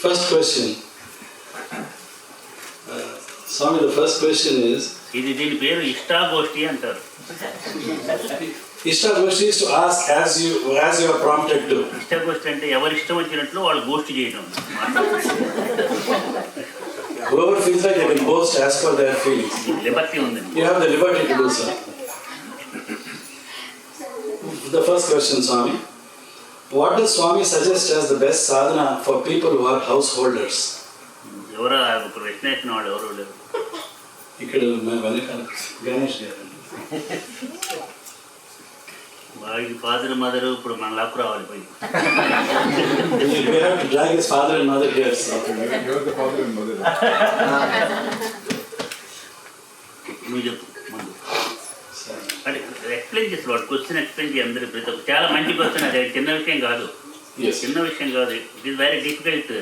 First question. Swami, the first question is, ఇది దీని పేరు ఇష్టాగోష్ఠి అంటారు. Ishtagoshti is to ask as you are prompted to. ఇష్టాగోష్ఠి అంటే ఎవరి ఇష్టం వచ్చినట్లు వాళ్ళు గోష్ఠి చేయడం. Whoever feels like they can boast as per their feelings. Liberty ఉందండి. You have the liberty to do so. The first question, Swami. What does Swami suggest as the best sadhana for people who are householders? ఎవరో ఒక ప్రశ్న వేసిన వాడు ఎవరు లేరు. ఇక్కడ గణేష్ గారు. వాడి ఫాదర్ మదర్ ఇప్పుడు మన లాక్ రావాలి పోయి. We have to drag his father and mother here. So. You are the father and mother. నువ్వు చెప్పు ముందు. అంటే ఎక్స్ప్లెయిన్ చేసి వాడు క్వశ్చన్ ఎక్స్ప్లెయిన్ చేయి అందరి ప్రతి ఒక్క చాలా మంచి క్వశ్చన్. అది చిన్న విషయం కాదు. చిన్న విషయం కాదు. It is very difficult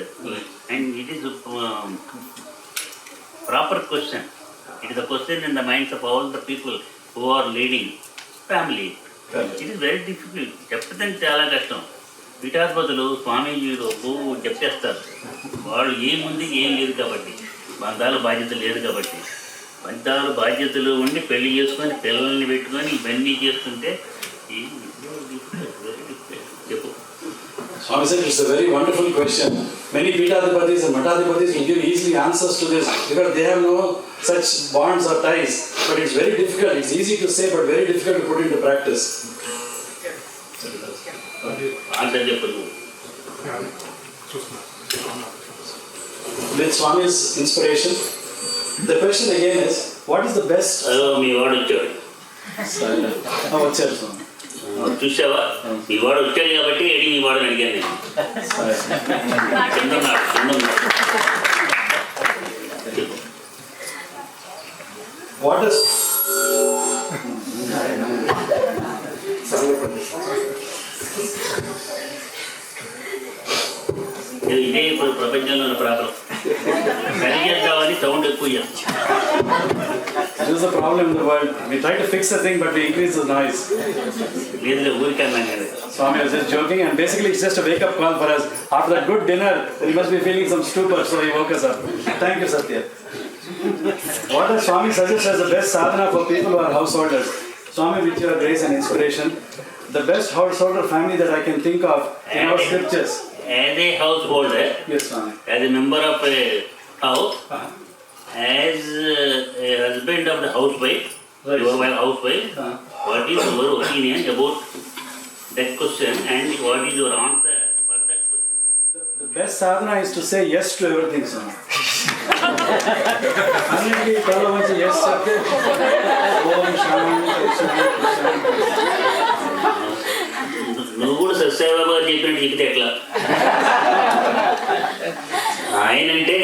and it is proper question. It is the question in the minds of all the people who are leading family. It is very difficult. చెప్పడం చాలా కష్టం. పీఠాధిపతులు స్వామీజీలు చెప్పేస్తారు. వాళ్ళు ఏముంది ఏం లేదు కాబట్టి, బంధాల బాధ్యత లేదు కాబట్టి. బంధాలు బాధ్యతలు ఉండి పెళ్లి చేసుకొని పిల్లల్ని పెట్టుకొని ఇవన్నీ చేస్తుంటే చెప్పు. Swami said it's a very wonderful question. Many Peethadhipatis and Mathadhipatis will give easily answers to this because they have no such bonds or ties. But it's very difficult. It's easy to say but very difficult to put into practice. With Swami's inspiration, the question again is, what is the best? మీ వాడు వచ్చాడు. వచ్చారు స్వామి. చూసావా, మీ వాడు వచ్చాడు కాబట్టి AD మీ వాడు అడిగాను నేను. What is ఇదే ఇప్పుడు ప్రపంచంలో ఉన్న ప్రాబ్లం. సరి చేద్దామని సౌండ్ ఎక్కువ చేస్తాం. This is the problem in the world. We try to fix the thing but we increase the noise. లేదు ఊరికన్నా కదా. Swami was just joking and basically it's just a wake up call for us. After that good dinner, he must be feeling some stupor, so he woke us up. Thank you, Satya. What does Swami suggest as the best sadhana for people who are householders? Swami, with your grace and inspiration, the best householder family that I can think of in our scriptures. As a householder, yes, Swami. As a member of a house, as a husband of the housewife, right. Your housewife, what is your opinion about that question and what is your answer for that question? The best sadhana is to say yes to everything, Swami. Honestly, follow once yes, Satya. Om Shanti, Shanti. నువ్వు కూడా సత్యసాయిబాబా చెప్పినట్టు చెప్తే ఎట్లా? ఆయనంటే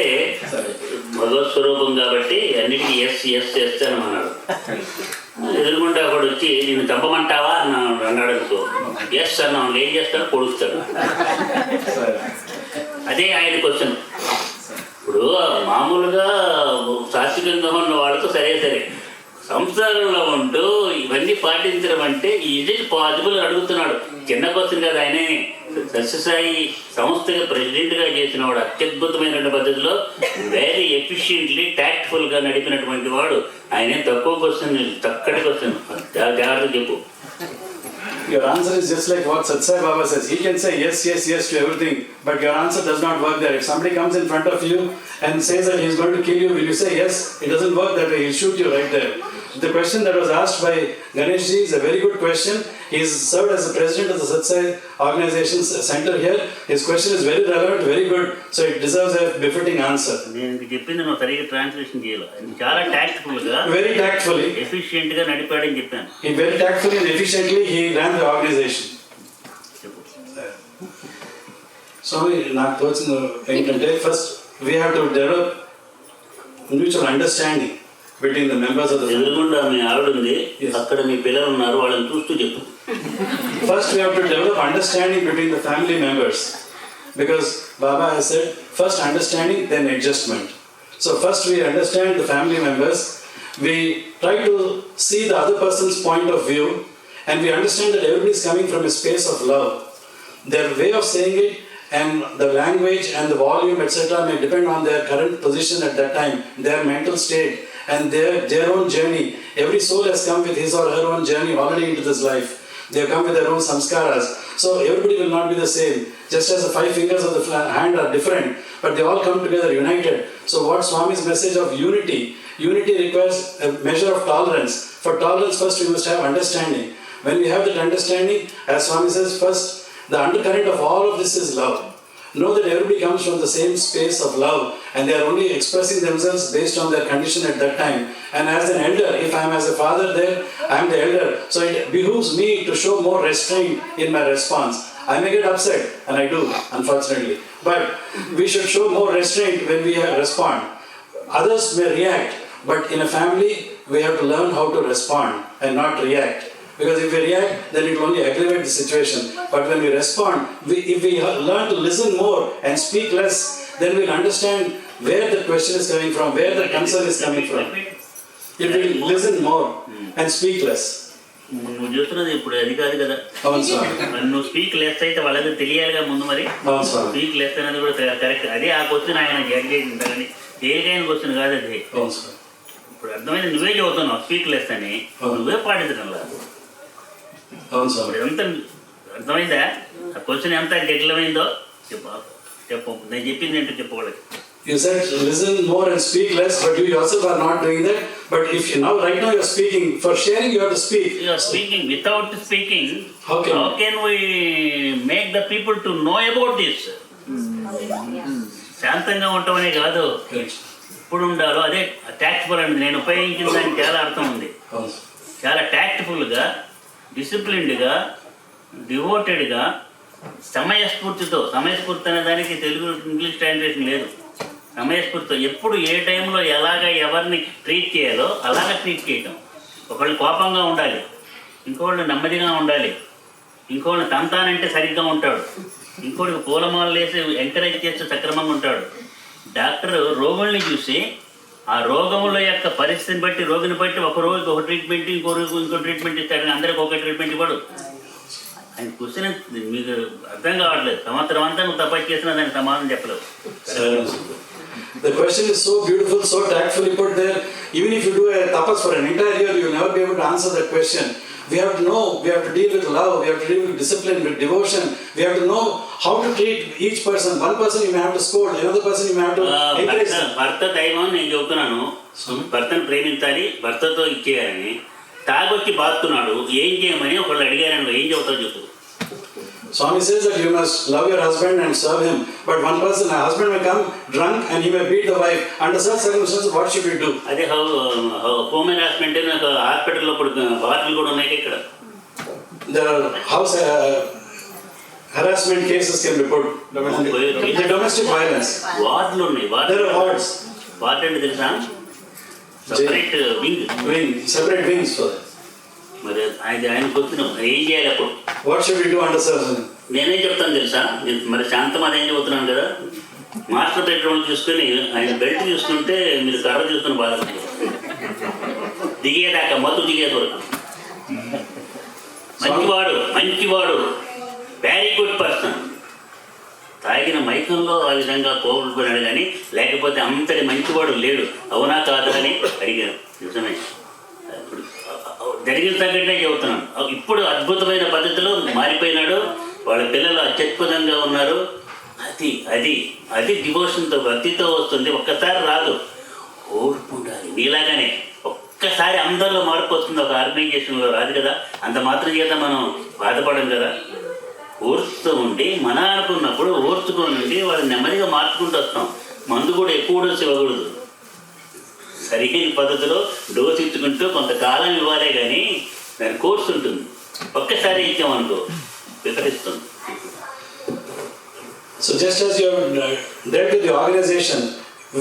భగవత్ స్వరూపం కాబట్టి అన్నిటికీ yes yes yes అని అన్నాడు. ఎదురుకుంటే అక్కడ వచ్చి నేను చంపమంటావా అన్నాడు అనుకో, ఎస్ అన్నాం, ఏం చేస్తాడు, పొడుస్తాడు. అదే ఆయన క్వశ్చన్. ఇప్పుడు మామూలుగా సాత్వికంగా ఉన్న వాళ్ళతో సరే సరే, సంసారంలో ఉంటూ ఇవన్నీ పాటించడం అంటే ఈజ్ ఇట్ పాసిబుల్ అడుగుతున్నాడు. చిన్న క్వశ్చన్ కదా. ఆయనే సత్యసాయి సంస్థగా ప్రెసిడెంట్గా చేసిన వాడు, అత్యద్భుతమైన పద్ధతిలో వెరీ ఎఫిషియెంట్లీ టాక్ట్ఫుల్గా నడిపినటువంటి వాడు. ఆయన తక్కువ క్వశ్చన్, చక్కటి క్వశ్చన్, జాగ్రత్త చెప్పు. Your answer is just like what Satsai Baba says. He can say yes, yes, yes to everything, but your answer does not work there. If somebody comes in front of you and says that he is going to kill you, will you say yes? It doesn't work that way. He'll shoot you right there. The question that was asked by Ganesh ji is a very good question. He is served as the president of the Satsai organization's center here. His question is very relevant, very good. So it deserves a befitting answer. నేను చెప్పింది నువ్వు సరిగ్గా translation చేయాలి. చాలా టాక్ట్ఫుల్గా, very tactfully, ఎఫిషియెంట్గా నడిపాడని చెప్పాను. He very tactfully and efficiently he ran the organization. So నాకు తోచింది ఏంటంటే, first we have to develop mutual understanding between the members of the family. ఎదురుగుండా మీ ఆవిడ ఉంది, అక్కడ మీ పిల్లలు ఉన్నారు, వాళ్ళని చూస్తూ చెప్పు. First we have to develop understanding between the family members, because Baba has said first understanding then adjustment. So first we understand the family members, we try to see the other person's point of view, and we understand that everybody is coming from a space of love. Their way of saying it and the language and the volume, etc., may depend on their current position at that time, their mental state, and their own journey. Every soul has come with his or her own journey already into this life. They have come with their own samskaras. So everybody will not be the same. Just as the 5 fingers of the hand are different, but they all come together united. So what Swami's message of unity requires a measure of tolerance. For tolerance, first we must have understanding. When we have that understanding, as Swami says, first, the undercurrent of all of this is love. Know that everybody comes from the same space of love, and they are only expressing themselves based on their condition at that time. And as an elder, if I am as a father there, I am the elder. So it behooves me to show more restraint in my response. I may get upset, and I do, unfortunately. But we should show more restraint when we respond. Others may react, but in a family, we have to learn how to respond and not react. Because if we react, then it will only aggravate the situation. But when we respond, if we learn to listen more and speak less, then we'll understand where the question is coming from, where the concern is coming from. If we listen more and speak less. నువ్వు చూస్తున్నది ఇప్పుడు అది కాదు కదా. అవును స్వామి. మరి నువ్వు speak less అయితే వాళ్ళకి తెలియాలిగా ముందు మరి. అవును స్వామి. స్పీక్ లెస్ అనేది కూడా కరెక్ట్. అదే ఆ క్వశ్చన్ ఆయన జడ్జ్ చేసింది కానీ తేలికైన క్వశ్చన్ కాదు అది. అవును స్వామి. ఇప్పుడు అర్థమైంది, నువ్వే చదువుతున్నావు స్పీక్ లెస్ అని, నువ్వే పాటించడం లేదు. అవును స్వామి. ఎంత అర్థమైందా? ఆ క్వశ్చన్ ఎంత జటిలమైందో చెప్పు. నేను చెప్పింది ఏంటో చెప్పు వాళ్ళకి. You said listen more and speak less, but you yourself are not doing that. But if you right now you are speaking, for sharing you have to speak. You are speaking. Without speaking, how can we make the people to know about this? శాంతంగా ఉండటమనే కాదు, ఇప్పుడు ఉండాలో అదే tactful అండి. నేను ఉపయోగించిన దానికి చాలా అర్థం ఉంది. చాలా ట్యాక్ట్ఫుల్గా, డిసిప్లిన్డ్గా, డివోటెడ్గా, సమయస్ఫూర్తితో. సమయస్ఫూర్తి అనే దానికి తెలుగు ఇంగ్లీష్ ట్రాన్స్లేషన్ లేదు. సమయస్ఫూర్తితో ఎప్పుడు ఏ టైంలో ఎలాగ ఎవరిని ట్రీట్ చేయాలో అలాగ ట్రీట్ చేయటం. ఒకళ్ళు కోపంగా ఉండాలి, ఇంకోళ్ళు నెమ్మదిగా ఉండాలి, ఇంకోళ్ళు తంతానంటే సరిగ్గా ఉంటాడు, ఇంకోటికి పూలమాలలు వేసి ఎంకరేజ్ చేస్తే సక్రమంగా ఉంటాడు. డాక్టర్ రోగుల్ని చూసి ఆ రోగముల యొక్క పరిస్థితిని బట్టి, రోగిని బట్టి ఒక రోజుకి ఒక ట్రీట్మెంట్, ఇంకో రోజు ఇంకో ట్రీట్మెంట్ ఇస్తాడు. అందరికి ఒక ట్రీట్మెంట్ ఇవ్వడు. ఆయన క్వశ్చన్ మీకు అర్థం కావట్లేదు. సంవత్సరం అంతా నువ్వు తపస్సు చేసినా దానికి సమాధానం చెప్పలేవు. The question is so beautiful, so tactfully put there. Even if you do a tapas for an entire year, you will never be able to answer that question. We have to know, we have to deal with love, we have to deal with discipline, with devotion. We have to know how to treat each person. One person you may have to scold, another person you may have to encourage. భర్త దైవం నేను చెబుతున్నాను. భర్తను ప్రేమించాలి, భర్తతో ఇచ్చేయాలని. తాగొచ్చి బాగుతున్నాడు, ఏం చేయమని ఒకళ్ళు అడిగారని ఏం చెబుతావు చెప్పు. Swami says that you must love your husband and serve him. But one person, a husband may come drunk and he may beat the wife. Under such circumstances, what should we do? అదే home harassment నాకు హాస్పిటల్లో ఇప్పుడు వార్డులు కూడా ఉన్నాయి ఇక్కడ. There are house harassment cases can be put. Domestic violence. వార్డులు ఉన్నాయి. There are wards. వార్డు అంటే తెలుసా? Separate wing. Separate wings for that. మరి ఆయన కూర్చున్నాం ఏం చేయాలి అప్పుడు? What should we do under such? నేనేం చెప్తాను తెలుసా? నేను మరి శాంతం అదేం చెబుతున్నాను కదా. మాస్టర్ బెడ్రూమ్ చూసుకొని ఆయన బెల్ట్ చూసుకుంటే మీరు కర్ర చూసుకుని బాధపడి దిగేదాకా మత్తు దిగేది వరకు. మంచివాడు వెరీ గుడ్ పర్సన్. తాగిన మైకంలో ఆ విధంగా కోరుకున్నాడు కానీ లేకపోతే అంతటి మంచివాడు లేడు. అవునా కాదా అని అడిగాను. నిజమే, జరిగిన తగ్గట్టే చెబుతున్నాను. ఇప్పుడు అద్భుతమైన పద్ధతిలో మారిపోయినాడు. వాళ్ళ పిల్లలు అత్యద్భుతంగా ఉన్నారు. అది డివోషన్తో, భక్తితో వస్తుంది. ఒక్కసారి రాదు, ఓర్పు ఉండాలి. నీలాగానే ఒక్కసారి అందరిలో మార్పు వస్తుంది. ఒక ఆర్గనైజేషన్లో రాదు కదా, అంత మాత్రం చేత మనం బాధపడం కదా. ఓర్చుతూ ఉండి మన అనుకున్నప్పుడు ఓర్చుకోనండి వాళ్ళు నెమ్మదిగా మార్చుకుంటూ వస్తాం. మందు కూడా ఎక్కువ డోసు ఇవ్వకూడదు. సరైన పద్ధతిలో డోసు ఇచ్చుకుంటూ కొంతకాలం ఇవ్వాలే కానీ దాని కోర్సు ఉంటుంది. ఒక్కసారి ఇచ్చామనుకో విపరిస్తుంది. So just as you have dealt with the organization,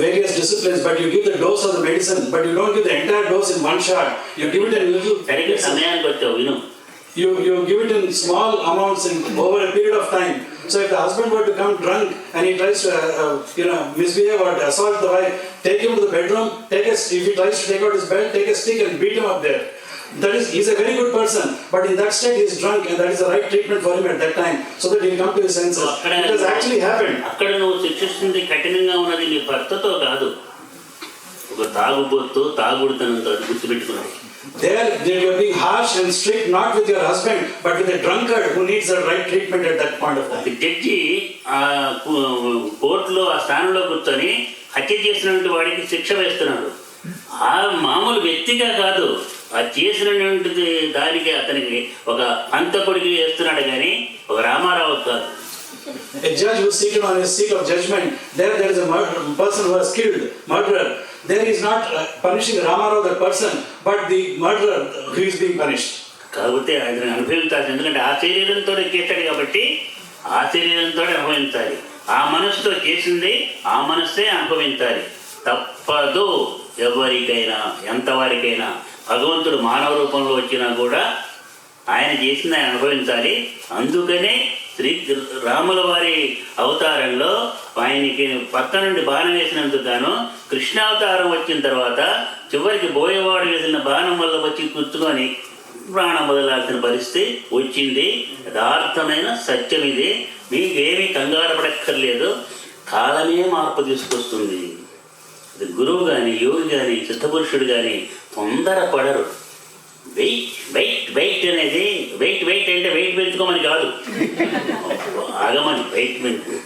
various disciplines, but you give the dose of the medicine, but you don't give the entire dose in one shot. You give it in little. సరిగ్గా సమయానికి వచ్చావు విను. You give it in small amounts in over a period of time. So if the husband were to come drunk and he tries to misbehave or assault the wife, take him to the bedroom. If he tries to take out his belt, take a stick and beat him up there. That is, he's a very good person, but in that state he's drunk, and that is the right treatment for him at that time, so that he'll come to his senses. It has actually happened. అక్కడ నువ్వు శిక్షిస్తుంది కఠినంగా ఉన్నది నీ భర్తతో కాదు, ఒక తాగుబోతు తాగుడుతనంతో, అది గుర్తుపెట్టుకున్నావు. There you are being harsh and strict not with your husband, but with a drunkard who needs the right treatment at that point of time. Judge ఆ కోర్టులో ఆ స్థానంలో కూర్చొని హత్య చేసినటువంటి వాడికి శిక్ష వేస్తున్నాడు. ఆ మామూలు వ్యక్తిగా కాదు, ఆ చేసినటువంటి దానికి అతనికి ఒక హంతకుడికి వేస్తున్నాడు కానీ ఒక రామారావు కాదు. A judge who is seated on his seat of judgment, there is a person who has killed, murderer. There is not punishing Ramarao, that person, but the murderer who is being punished. కాబట్టి ఆయన అనుభవించాలి. ఎందుకంటే ఆ శరీరంతో చేశాడు కాబట్టి ఆ శరీరంతో అనుభవించాలి. ఆ మనసుతో చేసింది ఆ మనస్సే అనుభవించాలి. తప్పదు ఎవరికైనా, ఎంతవారికైనా. భగవంతుడు మానవ రూపంలో వచ్చినా కూడా ఆయన చేసింది ఆయన అనుభవించాలి. అందుకనే శ్రీ రాముల వారి అవతారంలో ఆయనకి పక్క నుండి బాణం వేసినందుకు గాను కృష్ణావతారం వచ్చిన తర్వాత చివరికి బోయవాడు వేసిన బాణం వల్ల వచ్చి కూర్చుకొని ప్రాణం వదలాల్సిన పరిస్థితి వచ్చింది. యథార్థమైన సత్యం ఇది. మీకేమీ కంగారు పడక్కర్లేదు. కాలమే మార్పు తీసుకొస్తుంది. గురువు కానీ, యోగి కానీ, సిద్ధపురుషుడు కానీ తొందరపడరు. వెయిట్ అనేది వెయిట్ అంటే వెయిట్ పెంచుకోమని కాదు, ఆగమని వెయిట్ పెంచు.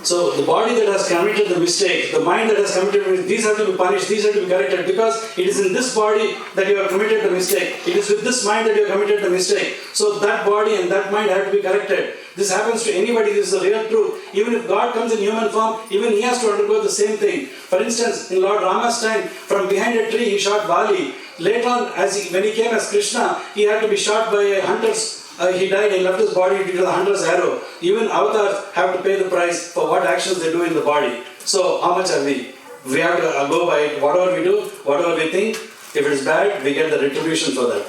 So the body that has committed the mistake, the mind that has committed the mistake, these have to be punished, these have to be corrected, because it is in this body that you have committed the mistake. It is with this mind that you have committed the mistake. So that body and that mind have to be corrected. This happens to anybody. This is the real truth. Even if God comes in human form, even he has to undergo the same thing. For instance, in Lord Rama's time, from behind a tree he shot Bali. Later on, when he came as Krishna, he had to be shot by hunters. He died, he left his body due to the hunter's arrow. Even avatars have to pay the price for what actions they do in the body. So how much are we? We have to go by whatever we do, whatever we think. If it is bad, we get the retribution for that.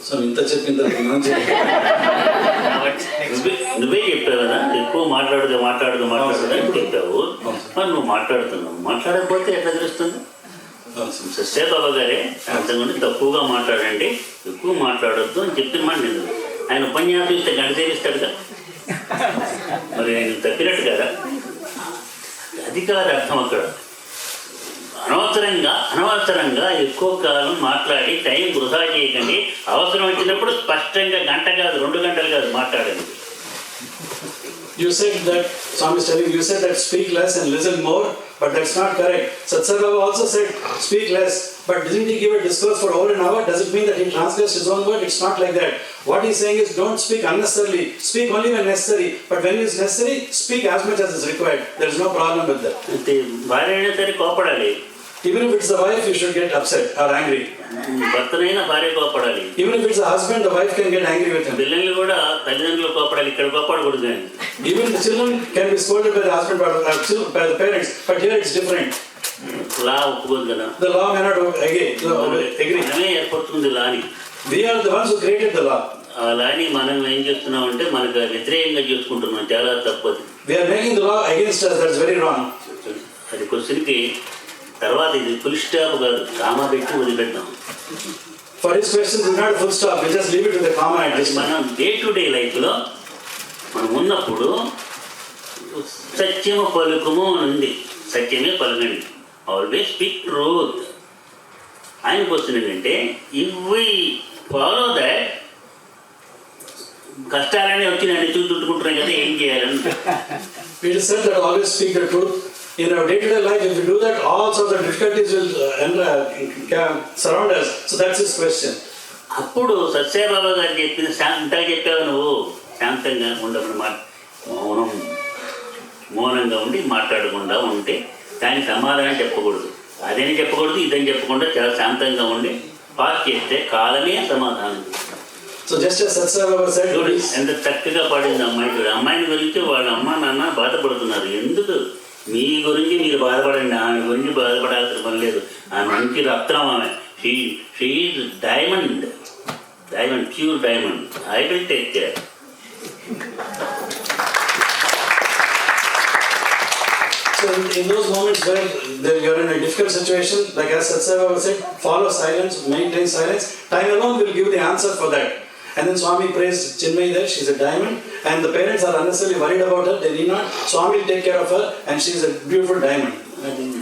So ఇంత చెప్పిన నువ్వే చెప్పావు కదా, ఎక్కువ మాట్లాడదు అని చెప్పావు. నువ్వు మాట్లాడుతున్నావు, మాట్లాడకపోతే ఎట్లా తెలుస్తుంది? సత్యబాబా గారే అంతకుముందు తక్కువగా మాట్లాడండి, ఎక్కువ మాట్లాడొద్దు అని చెప్తున్నా. నేను ఆయన ఉపన్యాసం ఇస్తే గంట సేవిస్తాడుగా, మరి ఆయన తప్పినట్టు కదా. అది కాదు అర్థం. అక్కడ అనవసరంగా ఎక్కువ కాలం మాట్లాడి టైం వృధా చేయకండి. అవసరం వచ్చినప్పుడు స్పష్టంగా గంట కాదు, 2 గంటలు కాదు మాట్లాడండి. You said that, Swami is telling you said that speak less and listen more, but that's not correct. Satsai Baba also said speak less, but didn't he give a discourse for over an hour? Does it mean that he transgressed his own word? It's not like that. What he's saying is don't speak unnecessarily, speak only when necessary, but when it's necessary, speak as much as is required. There is no problem with that. భార్య అయినా సరే కోపడాలి. Even if it's the wife, you should get upset or angry. భర్తనైనా భార్య కోపడాలి. Even if it's the husband, the wife can get angry with him. పిల్లలు కూడా తల్లిదండ్రులు కోపడాలి, ఇక్కడ కోపడకూడదు. Even the children can be scolded by the husband, by the parents, but here it's different. లా ఒప్పుకోదు కదా. The law may not agree. మనమే ఏర్పడుతుంది లాని. We are the ones who created the law. ఆ లాని మనం ఏం చేస్తున్నాం అంటే మనకు వ్యతిరేకంగా చేసుకుంటున్నాం. చాలా తప్పది. We are making the law against us. That's very wrong. అది క్వశ్చన్కి తర్వాత ఇది ఫుల్ స్టాప్ కాదు, కామా పెట్టి వదిలిపెట్టాం. For his questions is not a full stop. We just leave it with the comma. మనం డే టు డే లైఫ్లో మనం ఉన్నప్పుడు సత్యము పలుకుము అని ఉంది. సత్యమే పలకండి. Always speak truth. ఆయన క్వశ్చన్ ఏంటంటే ఇఫ్ వి ఫాలో దాట్, కష్టాలనే వచ్చి నన్ను చుట్టుకుంటున్నాయి కదా, ఏం చేయాలని. We just said that always speak the truth. In our day-to-day life, if we do that, all sorts of difficulties will surround us. So that's his question. అప్పుడు సత్యబాబా గారు చెప్పిన శాంతంగా చెప్పావు నువ్వు, శాంతంగా ఉండకుండా మౌనంగా ఉండి మాట్లాడకుండా ఉంటే దానికి సమాధానం చెప్పకూడదు. అదని చెప్పకూడదు, ఇదని చెప్పకుండా చాలా శాంతంగా ఉండి పాస్ చేస్తే కాలమే సమాధానం. So just as Satsai Baba said, ఎంత చక్కగా పాడింది అమ్మాయి. అమ్మాయిని గురించి వాళ్ళ అమ్మ నాన్న బాధపడుతున్నారు. ఎందుకు? మీ గురించి మీరు బాధపడండి, ఆమె గురించి బాధపడాల్సిన పని లేదు. ఆమె మంచి రత్నం. ఆమె she is diamond, pure diamond. I will take care. So in those moments where you're in a difficult situation, like as Satsai Baba said, follow silence, maintain silence. Time alone will give the answer for that. And then Swami praised Chinmayi there, she's a diamond, and the parents are unnecessarily worried about her, they need not. Swami will take care of her, and she's a beautiful diamond.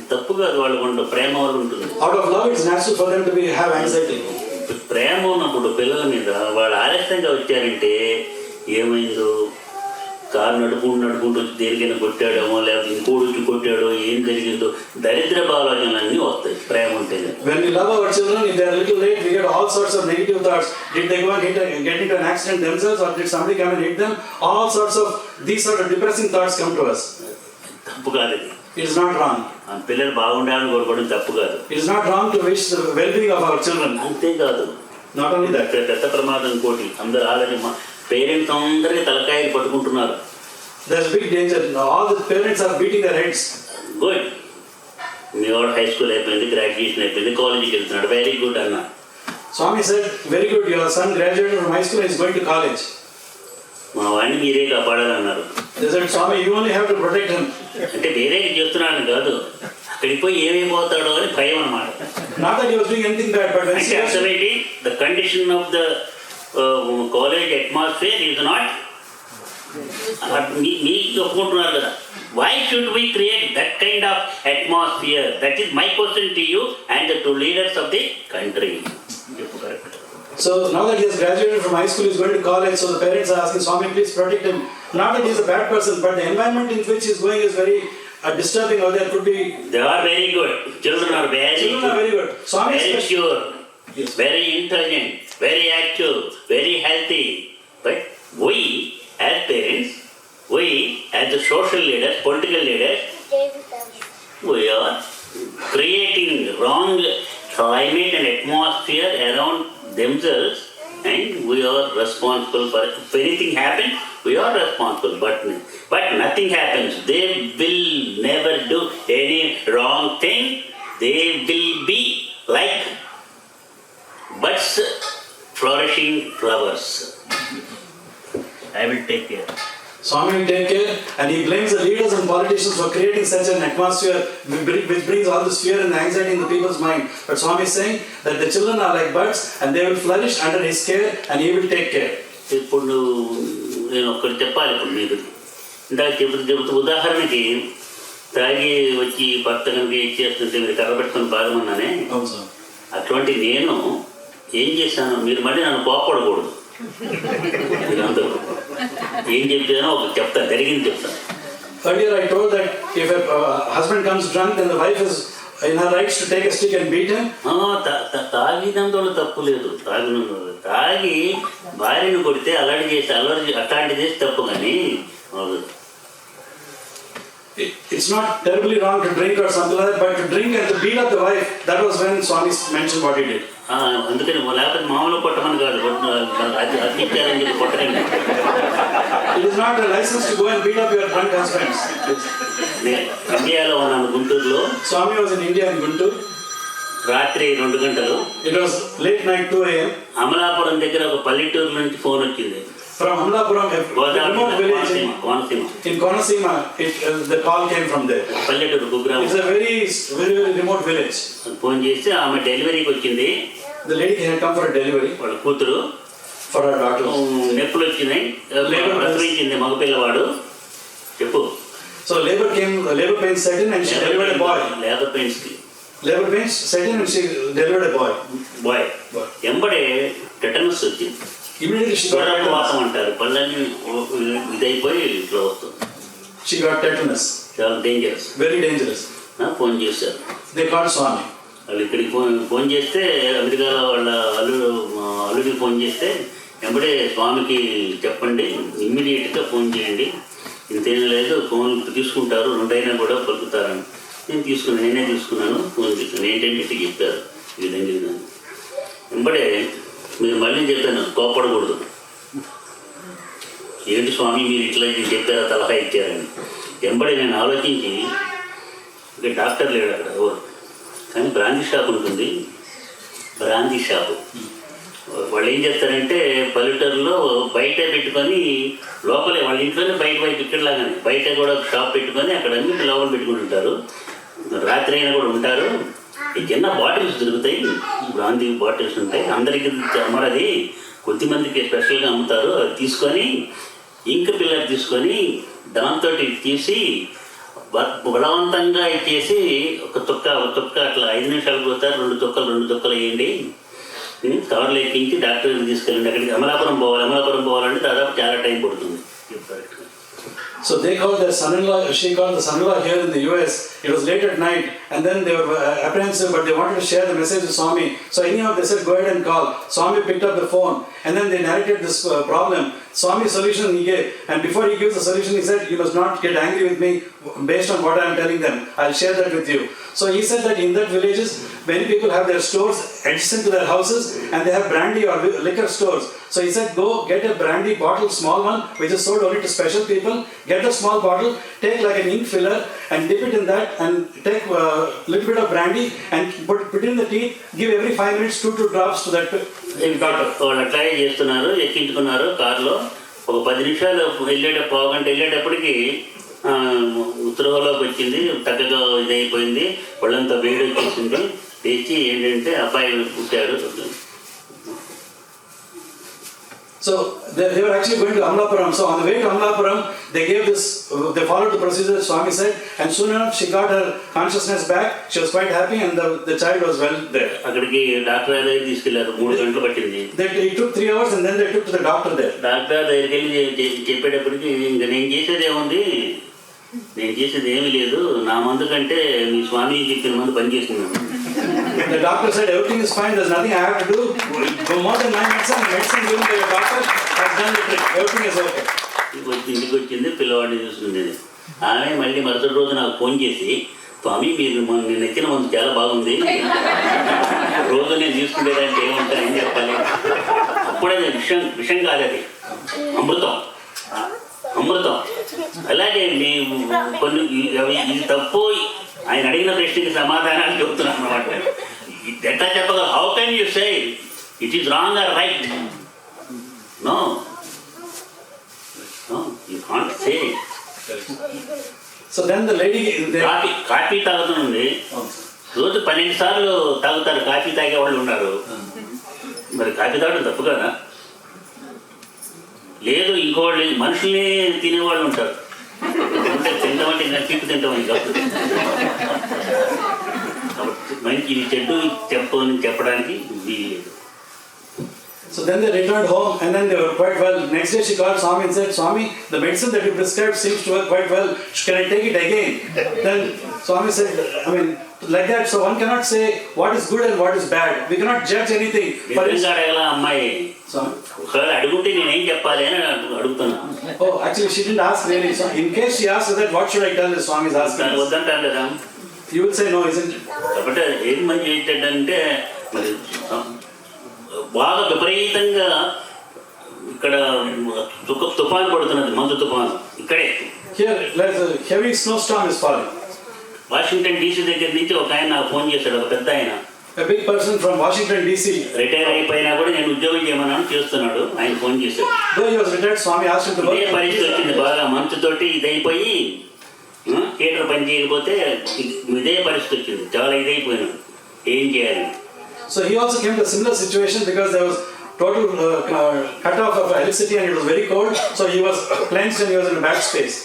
తప్పు కాదు, వాళ్ళకు ప్రేమ వల్ల ఉంటుంది. Out of love, it's natural for them to have anxiety. ప్రేమ ఉన్నప్పుడు పిల్లల మీద వాళ్ళు ఆలస్యంగా వచ్చారంటే ఏమైందో, కారు నడుపుకుంటూ వచ్చి దేనికైనా కొట్టాడేమో, లేకపోతే ఇంకోటి వచ్చి కొట్టాడో, ఏం జరిగిందో, దరిద్ర ఆలోచనలన్నీ వస్తాయి ప్రేమ ఉంటే. When we love our children, if they are a little late, we get all sorts of negative thoughts. Did they go and get into an accident themselves, or did somebody come and hit them? All sorts of these sort of depressing thoughts come to us. తప్పు కాదు ఇది. It is not wrong. పిల్లలు బాగుండాలని కోరుకోవడం తప్పు కాదు. It is not wrong to wish the well-being of our children. అంతేకాదు, not only that, పెద్ద ప్రమాదం కోటి అందరూ ఆల్రెడీ పేరెంట్స్ అందరినీ తలకాయలు పట్టుకుంటున్నారు. There's big danger. All the parents are beating their heads. Good, మీ వాడు హై స్కూల్ అయిపోయింది, గ్రాడ్యుయేషన్ అయిపోయింది, కాలేజీకి వెళ్తున్నాడు, వెరీ గుడ్ అన్న. Swami said, very good, your son graduated from high school and is going to college. మా వాడిని మీరే కాపాడాలన్నారు. They said, Swami, you only have to protect him. అంటే వేరే చేస్తున్నాడని కాదు, అక్కడికి పోయి ఏమైపోతాడో అని భయం అన్నమాట. Not that he was doing anything bad, but when actually the condition of the college atmosphere is not మీకు ఒప్పుకుంటున్నారు కదా. Why should we create that kind of atmosphere? That is my question to you and to leaders of the country. So now that he has graduated from high school, he is going to college, so the parents are asking, Swami, please protect him. Not that he is a bad person, but the environment in which he is going is very disturbing, or there could be... They are very good. Children are very good. Swami very pure, yes, very intelligent, very active, very healthy. But we as parents, we as the social leaders, political leaders, we are creating wrong climate and atmosphere around themselves, and we are responsible for it. If anything happens, we are responsible, but nothing happens. They will never do any wrong thing. They will be like buds flourishing flowers. I will take care. Swami will take care, and he blames the leaders and politicians for creating such an atmosphere which brings all this fear and anxiety in the people's mind. But Swami is saying that the children are like buds and they will flourish under his care and he will take care. ఇప్పుడు నేను ఒకటి చెప్పాలి. ఇప్పుడు మీరు ఇందాక చెబుతూ ఉదాహరణకి తాగి వచ్చి భర్త కనుక ఇచ్చేస్తుంటే మీరు కర్ర పెట్టుకుని బాధమన్నానే, అటువంటి నేను ఏం చేశాను, మీరు మళ్ళీ నన్ను కోప్పడకూడదు. మీరందరూ ఏం చెప్తానో ఒక చెప్తాను, జరిగింది చెప్తాను. Earlier I told that if a husband comes drunk, then the wife is in her rights to take a stick and beat him. తాగినందులో తప్పు లేదు. తాగి భార్యను కొడితే అల్లరి చేసి తప్పు, కానీ it's not terribly wrong to drink or something like that, but to drink and to beat up the wife, that was when Swami mentioned what he did. అందుకని లేకపోతే మామూలు కొట్టమని కాదు, అతిచ్చారని చెప్పి కొట్టండి. It is not a license to go and beat up your drunk husbands. ఇండియాలో ఉన్నాను, గుంటూరులో. Swami was in India in Guntur. రాత్రి 2 గంటలు, it was late night 2 a.m. Amalapuram దగ్గర ఒక పల్లెటూరు నుంచి ఫోన్ వచ్చింది. From Amalapuram, a remote village in Konasima, the call came from there. పల్లెటూరు కుగ్రామం. It's a very remote village. Phone చేస్తే ఆమె డెలివరీకి వచ్చింది. The lady had come for a delivery. వాళ్ళ కూతురు for her daughter. నొప్పులు వచ్చినాయి, ప్రసవించింది మగపిల్లవాడు. చెప్పు. So labor pains set in and she delivered a boy. Labor pains set in and she delivered a boy. ఎంబడే టెటనస్ వచ్చింది. Immediately she got tetanus. అంటారు, పళ్ళన్నీ ఇదైపోయి ఇట్లా వస్తుంది. She got tetanus. చాలా డేంజరస్, very dangerous. ఫోన్ చేశారు. They called Swami. వాళ్ళు ఇక్కడికి ఫోన్ చేస్తే, అమెరికాలో వాళ్ళ అల్లుడికి ఫోన్ చేస్తే, ఎంబడే స్వామికి చెప్పండి, ఇమ్మీడియట్గా ఫోన్ చేయండి, ఇంతేం లేదు, ఫోన్ తీసుకుంటారు, 2 అయినా కూడా పలుకుతారని. నేనే తీసుకున్నాను, ఫోన్ చేశాను. ఏంటంటే ఇట్లా చెప్పారు, ఈ విధంగా. ఎంబడే మీరు మళ్ళీ చెప్పాను, కోపడకూడదు. ఏంటి స్వామి మీరు ఇట్లా చెప్పారా, సలహా ఇచ్చారని. ఎంబడే నేను ఆలోచించి, ఇక డాక్టర్ లేడు అక్కడ ఎవరు, కానీ బ్రాందీ షాప్ ఉంటుంది, బ్రాందీ షాపు వాళ్ళు ఏం చేస్తారంటే పల్లెటూరులో బయట పెట్టుకొని లోపలే వాళ్ళ ఇంట్లోనే బయట ఇక్కడలాగానే బయట కూడా షాప్ పెట్టుకొని అక్కడ అన్ని లోపల పెట్టుకుని ఉంటారు. రాత్రి అయినా కూడా ఉంటారు. ఈ చిన్న బాటిల్స్ దొరుకుతాయి, బ్రాందీ బాటిల్స్ ఉంటాయి, అందరికీ అమ్మరది కొద్దిమందికి స్పెషల్గా అమ్ముతారు. అది తీసుకొని ఇంక పిల్లలు తీసుకొని దాంతో తీసి బలవంతంగా ఇచ్చేసి ఒక తుక్క అట్లా 5 నిమిషాలు పోతారు, 2 తుక్కలు వేయండి, కవర్లు ఎక్కించి డాక్టర్ తీసుకెళ్ళండి. అక్కడికి అమలాపురం పోవాలంటే దాదాపు చాలా టైం పడుతుంది. So they called their son-in-law, she called the son-in-law here in the US. It was late at night and then they were apprehensive, but they wanted to share the message with Swami. So anyhow they said go ahead and call. Swami picked up the phone and then they narrated this problem. Swami's solution he gave, and before he gives the solution he said, you must not get angry with me based on what I am telling them. I'll share that with you. So he said that in that villages many people have their stores adjacent to their houses and they have brandy or liquor stores. So he said go get a brandy bottle, small one, which is sold only to special people. Get a small bottle, take like an ink filler and dip it in that and take a little bit of brandy and put in the teeth, give every 5 minutes 2 drops to that bottle. వాళ్ళు అట్లాగే చేస్తున్నారు. ఎక్కించుకున్నారు కారులో. ఒక 10 నిమిషాలు పావు గంట వెళ్ళేటప్పటికి ఉత్తరలోకి వచ్చింది, తగ్గగా ఇదైపోయింది, వాళ్ళంతా వేడి వచ్చేసింది. తెచ్చి ఏంటంటే అబ్బాయి పుట్టాడు. So they were actually going to Amalapuram. So on the way to Amalapuram, they gave this, they followed the procedure Swami said, and soon enough she got her consciousness back. She was quite happy and the child was well there. అక్కడికి doctor దగ్గరికి తీసుకెళ్లారు. 3 గంటలు పట్టింది. It took 3 hours and then they took to the doctor there. Doctor దగ్గరికి వెళ్ళి చెప్పేటప్పటికి ఇంకా నేను చేసేది ఏమీ లేదు, నా మందు కంటే మీ స్వామి చెప్పిన మందు పనిచేస్తున్నాను. The doctor said everything is fine, there's nothing I have to do. Go more than my medicine given by the doctor has done the trick. Everything is okay. ఇంటికి వచ్చింది, పిల్లవాడిని చూసుకునేది. ఆమె మళ్ళీ మరుసటి రోజు నాకు ఫోన్ చేసి, స్వామి మీరు నేను ఎక్కిన మందు చాలా బాగుంది, రోజు నేను తీసుకునేదానికి ఏమంటారని చెప్పాలి. అప్పుడే విషం కాదు, అది అమృతం. అలాగే మేము కొన్ని ఇది తప్పు, ఆయన అడిగిన ప్రశ్నకి సమాధానాలు చెప్తున్నాం అన్నమాట. ఎట్లా చెప్పగల? How can you say it is wrong or right? No, you can't say. So then the lady coffee తాగుతుంది. రోజు 12 సార్లు తాగుతారు. కాఫీ తాగే వాళ్ళు ఉన్నారు. మరి కాఫీ తాగడం తప్పు కదా? లేదు, ఇంకోళ్ళు మనుషుల్ని తినేవాళ్ళు ఉంటారు. అంటే తింటామంటే ఇంకా తిప్పు తింటామని కాదు. మంచి ఇది చెడ్డు చెప్పడానికి వీలు. So then they returned home and then they were quite well. Next day she called Swami and said, Swami, the medicine that you prescribed seems to work quite well. Can I take it again? Then Swami said, I mean, like that. So one cannot say what is good and what is bad. We cannot judge anything. అమ్మాయి ఒకవేళ అడుగుంటే నేనేం చెప్పాలి అని అడుగుతున్నా. Oh, actually she didn't ask really. So in case she asked that, what should I tell the Swami is asking? వద్దంటాను కదా. You would say no, isn't it? కాబట్టి ఏం మంచి ఏంటంటే మరి బాగా విపరీతంగా ఇక్కడ తుఫాను పడుతున్నది, మంచు తుఫాను ఇక్కడే. Here, heavy snowstorm is falling. Washington DC దగ్గర నుంచి ఒక ఆయన నాకు ఫోన్ చేశాడు, ఒక పెద్ద ఆయన. A big person from Washington DC. Retire అయిపోయినా కూడా నేను ఉద్యోగం చేయమన్నాను, చేస్తున్నాడు. ఆయన ఫోన్ చేశాడు. Though he was retired, Swami asked him to work. ఇదే పరిస్థితి వచ్చింది, బాగా మంచుతోటి ఇదైపోయి హీటర్ పని చేయకపోతే ఇదే పరిస్థితి వచ్చింది. చాలా ఇదైపోయినాడు, ఏం చేయాలి? So he also came to a similar situation because there was total cut off of electricity and it was very cold. So he was clenched and he was in a bad space.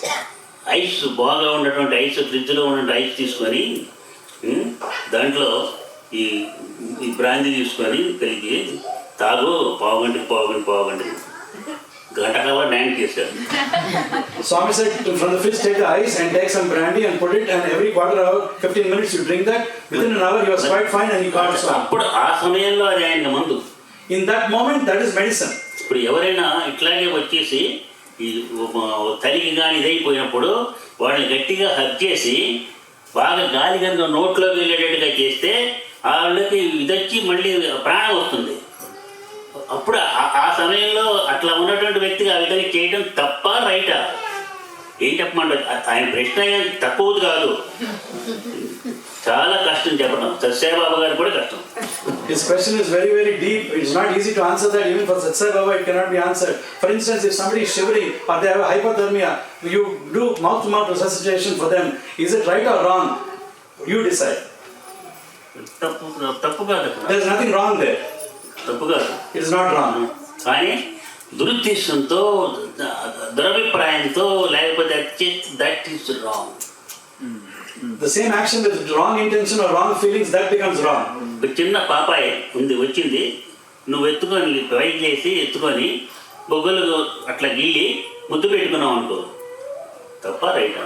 Ice బాగా ఉన్నటువంటి ice, ఫ్రిడ్జ్లో ఉన్నటువంటి ice తీసుకొని దాంట్లో ఈ brandy తీసుకొని కలిగి తాగు, పావుగంటకి గంట కల్లా డ్యాంక్ చేశారు. Swami said from the fridge take the ice and take some brandy and put it, and every quarter hour 15 minutes you drink that. Within an hour he was quite fine and he called Swami. అప్పుడు ఆ సమయంలో అది ఆయన మందు. In that moment that is medicine. ఇప్పుడు ఎవరైనా ఇట్లాగే వచ్చేసి ఈ తలికి కానీ ఇదైపోయినప్పుడు వాళ్ళని గట్టిగా హగ్ చేసి బాగా గాలి కనుక నోట్లోకి వెళ్ళేటట్టుగా చేస్తే వాళ్ళకి ఇదొచ్చి మళ్ళీ ప్రాణం వస్తుంది. అప్పుడు ఆ సమయంలో అట్లా ఉన్నటువంటి వ్యక్తిగా ఆ విధంగా చేయడం తప్ప రైటా? ఏం చెప్పమంటారు? ఆయన ప్రశ్న తక్కువది కాదు, చాలా కష్టం చెప్పడం. సత్యసాయి బాబా గారు కూడా కష్టం. His question is very, very deep. It's not easy to answer that. Even for Satsai Baba, it cannot be answered. For instance, if somebody is shivering or they have hypothermia, you do mouth-to-mouth resuscitation for them. Is it right or wrong? You decide. తప్పు కాదు, There is nothing wrong there. తప్పు కాదు. It is not wrong. కానీ దురుద్దేశంతో, దురభిప్రాయంతో, లేకపోతే that is wrong. The same action with wrong intention or wrong feelings, that becomes wrong. ఒక చిన్న పాపాయి వచ్చింది, నువ్వు ఎత్తుకొని పైకి చేసి ఎత్తుకొని బొగ్గలు అట్లా గిల్లి ముద్దు పెట్టుకున్నావు అనుకో, తప్ప రైటా?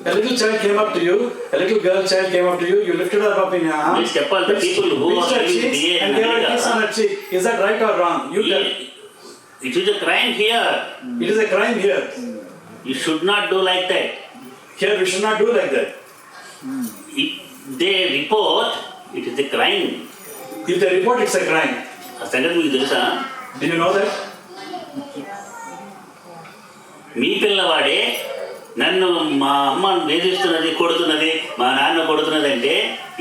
A little child came up to you, a little girl child came up to you, you lifted her up in your arms, Please చెప్పాలి, the people who are her living cheeks there and gave her a kiss on her cheek. Is that right or wrong? You tell. It is a crime here. It is a crime here. You should not do like that. Here we should not do like that. If they report, it is a crime. If they report, it's a crime. ఆ సంగతి మీకు తెలుసా? Do you know that? మీ పిల్లవాడే నన్ను మా అమ్మ వేధిస్తున్నది, కొడుతున్నది, మా నాన్న కొడుతున్నది అంటే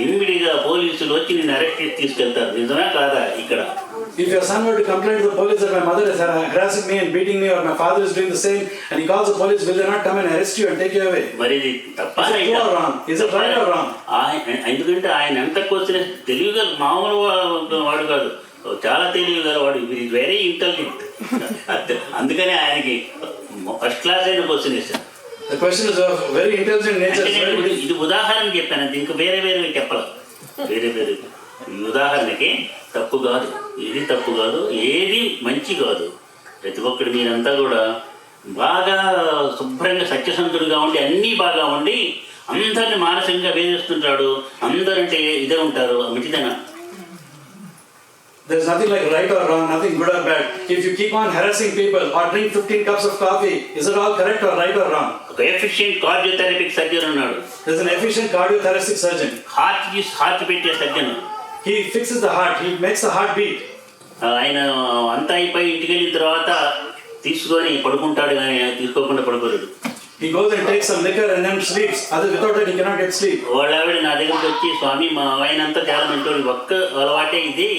ఇమ్మీడియట్గా పోలీసులు వచ్చి నిన్ను అరెస్ట్ చేసి తీసుకెళ్తారు. నిజమే కాదా? ఇక్కడ If your son were to complain to the police that my mother is harassing me and beating me, or my father is doing the same, and he calls the police, will they not come and arrest you and take you away? మరి ఇది తప్ప Is it true or wrong? Is it right or wrong? ఎందుకంటే ఆయన ఎంత వచ్చిన తెలివిగా మామూలు వాడు కాదు, చాలా తెలివి గల వాడు. Is very intelligent. అందుకని ఆయనకి ఫస్ట్ క్లాస్ అయిన క్వశ్చన్ ఇస్తాను. The question is of very intelligent nature. ఇది ఉదాహరణ చెప్పాను, అది ఇంకా వేరే చెప్పాలి. వేరే ఈ ఉదాహరణకి తప్పు కాదు, ఇది తప్పు కాదు, ఏది మంచి కాదు. ప్రతి ఒక్కటి మీరంతా కూడా బాగా శుభ్రంగా సత్యసంతుడుగా ఉండి అన్నీ బాగా ఉండి అందరిని మానసికంగా వేధిస్తుంటాడు, అందరంటే ఇదే ఉంటారు. మంచిదేనా? There is nothing like right or wrong, nothing good or bad. If you keep on harassing people or drink 15 cups of coffee, is it all correct or right or wrong? ఒక ఎఫిషియెంట్ కార్డియోథెరపిక్ సర్జన్ ఉన్నాడు. There is an efficient cardiothoracic surgeon. Heart పెట్టే surgeon. He fixes the heart, he makes the heart beat. ఆయన అంతా అయిపోయి ఇంటికి వెళ్ళిన తర్వాత తీసుకొని పడుకుంటాడు, కానీ తీసుకోకుండా పడుకోలేడు. He goes and takes some liquor and then sleeps. Without that he cannot get sleep. వాళ్ళ ఆవిడ నా దగ్గరికి వచ్చి, స్వామి మా ఆయన అంతా చాలా మంచోడు, ఒక్క అలవాటే ఇది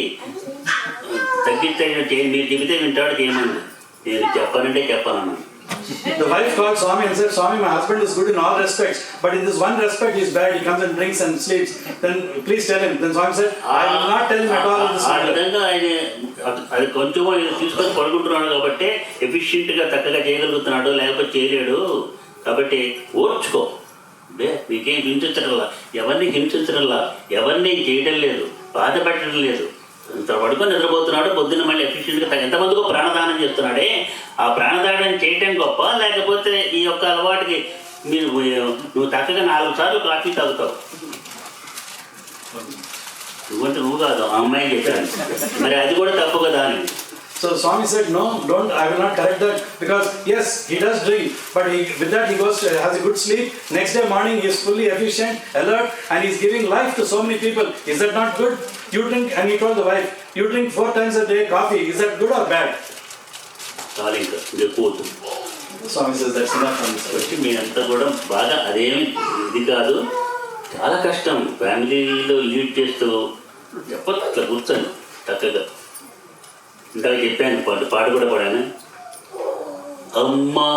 తగ్గిస్తే మీరు చెబితే వింటాడు, చేయమని. నేను చెప్పానంటే చెప్పాలన్నా. The wife called Swami and said, Swami, my husband is good in all respects, but in this one respect he is bad. He comes and drinks and sleeps. Then please tell him. Then Swami said, I will not tell him at all in this ఆ matter. విధంగా ఆయన అది కొంచెం తీసుకొని పడుకుంటున్నాడు కాబట్టి ఎఫిషియెంట్గా చక్కగా చేయగలుగుతున్నాడు, లేకపోతే చేయలేడు. కాబట్టి ఓర్చుకో, నీకేం హింసించడంలా, ఎవరిని హింసించడంలా, ఎవరిని చేయడం లేదు, బాధ పెట్టడం లేదు. అంత పడుకొని నిద్రపోతున్నాడు, పొద్దున్న మళ్ళీ ఎఫిషియెంట్గా ఎంతమందికో ప్రాణదానం చేస్తున్నాడే. ఆ ప్రాణదానం చేయటం గొప్ప, లేకపోతే ఈ యొక్క అలవాటుకి నువ్వు చక్కగా 4 సార్లు కాఫీ తాగుతావు. నువ్వంటే నువ్వు కాదు, ఆ అమ్మాయి చెప్పాను. మరి అది కూడా తప్పు కదా అని. So Swami said, no, don't, I will not correct that, because yes, he does drink, but with that he goes, has a good sleep. Next day morning he is fully efficient, alert, and he is giving life to so many people. Is that not good? You drink, and he told the wife, you drink 4 times a day coffee. Is that good or bad? చాలా ఇంకా చెప్పవద్దు. Swami says that's enough from this. వచ్చి మీరంతా కూడా బాగా అదేమి ఇది కాదు, చాలా కష్టం. ఫ్యామిలీలో లీడ్ చేస్తూ చెప్పచ్చు, అట్లా కూర్చొని చక్కగా. ఇంకా చెప్పాను, పాట కూడా పాడాను. అమ్మా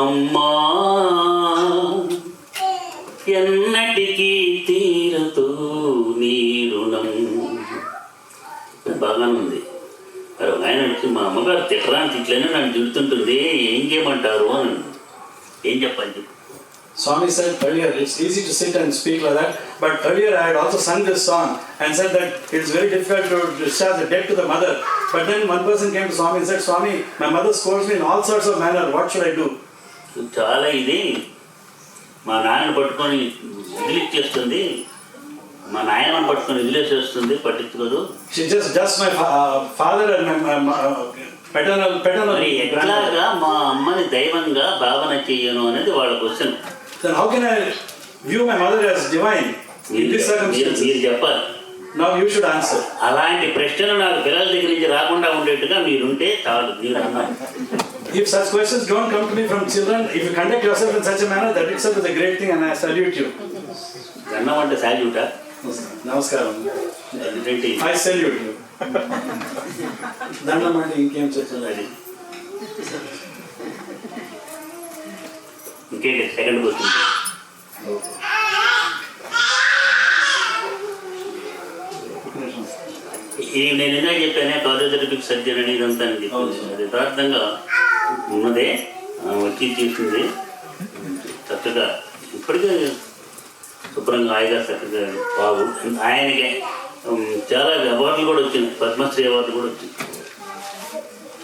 అమ్మా ఎన్నటికీ తీరతో నీ రుణం. బాగానే ఉంది. ఆయన వచ్చి, మా అమ్మగారు తిట్టరాని తిట్లనే నన్ను తిడుతుంటుంది, ఏం చేయమంటారు అని. ఏం చెప్పాలి చెప్పు. Swami said earlier, it's easy to sit and speak like that, but earlier I had also sung this song and said that it's very difficult to discharge the debt to the mother. But then one person came to Swami and said, Swami, my mother scolds me in all sorts of manner, what should I do? చాలా ఇది మా నాయన పట్టుకొని వదిలిచ్చేస్తుంది, మా నాయనని పట్టుకొని వదిలేసేస్తుంది, పట్టించుకోదు. She just my father and my paternal. మరి ఎట్లాగా మా అమ్మని దైవంగా భావన చెయ్యను అనేది వాళ్ళ question. Then how can I view my mother as divine in these circumstances? మీరు చెప్పాలి. Now you should answer. అలాంటి ప్రశ్నలు నాకు పిల్లల దగ్గర నుంచి రాకుండా ఉండేట్టుగా మీరుంటే చాలు. మీరు అన్నారు If such questions don't come to me from children, if you conduct yourself in such a manner, that itself is a great thing and I salute you. దండం అంటే సాల్యూటా? Namaskaram. ఏంటి I salute you. దండం అంటే ఇంకేం చెప్తుంది? అది ఇంకేంటి second question. ఈ నేను ఎందుకు చెప్పానే కార్డియోథెరపిక్ సర్జన్ అని ఇదంతా అని చెప్పింది. అది యథార్థంగా ఉన్నదే వచ్చి చేసింది చక్కగా ఇప్పటికే శుభ్రంగా హాయిగా చక్కగా బాగు. ఆయనకి చాలా అవార్డులు కూడా వచ్చింది, పద్మశ్రీ అవార్డు కూడా వచ్చింది.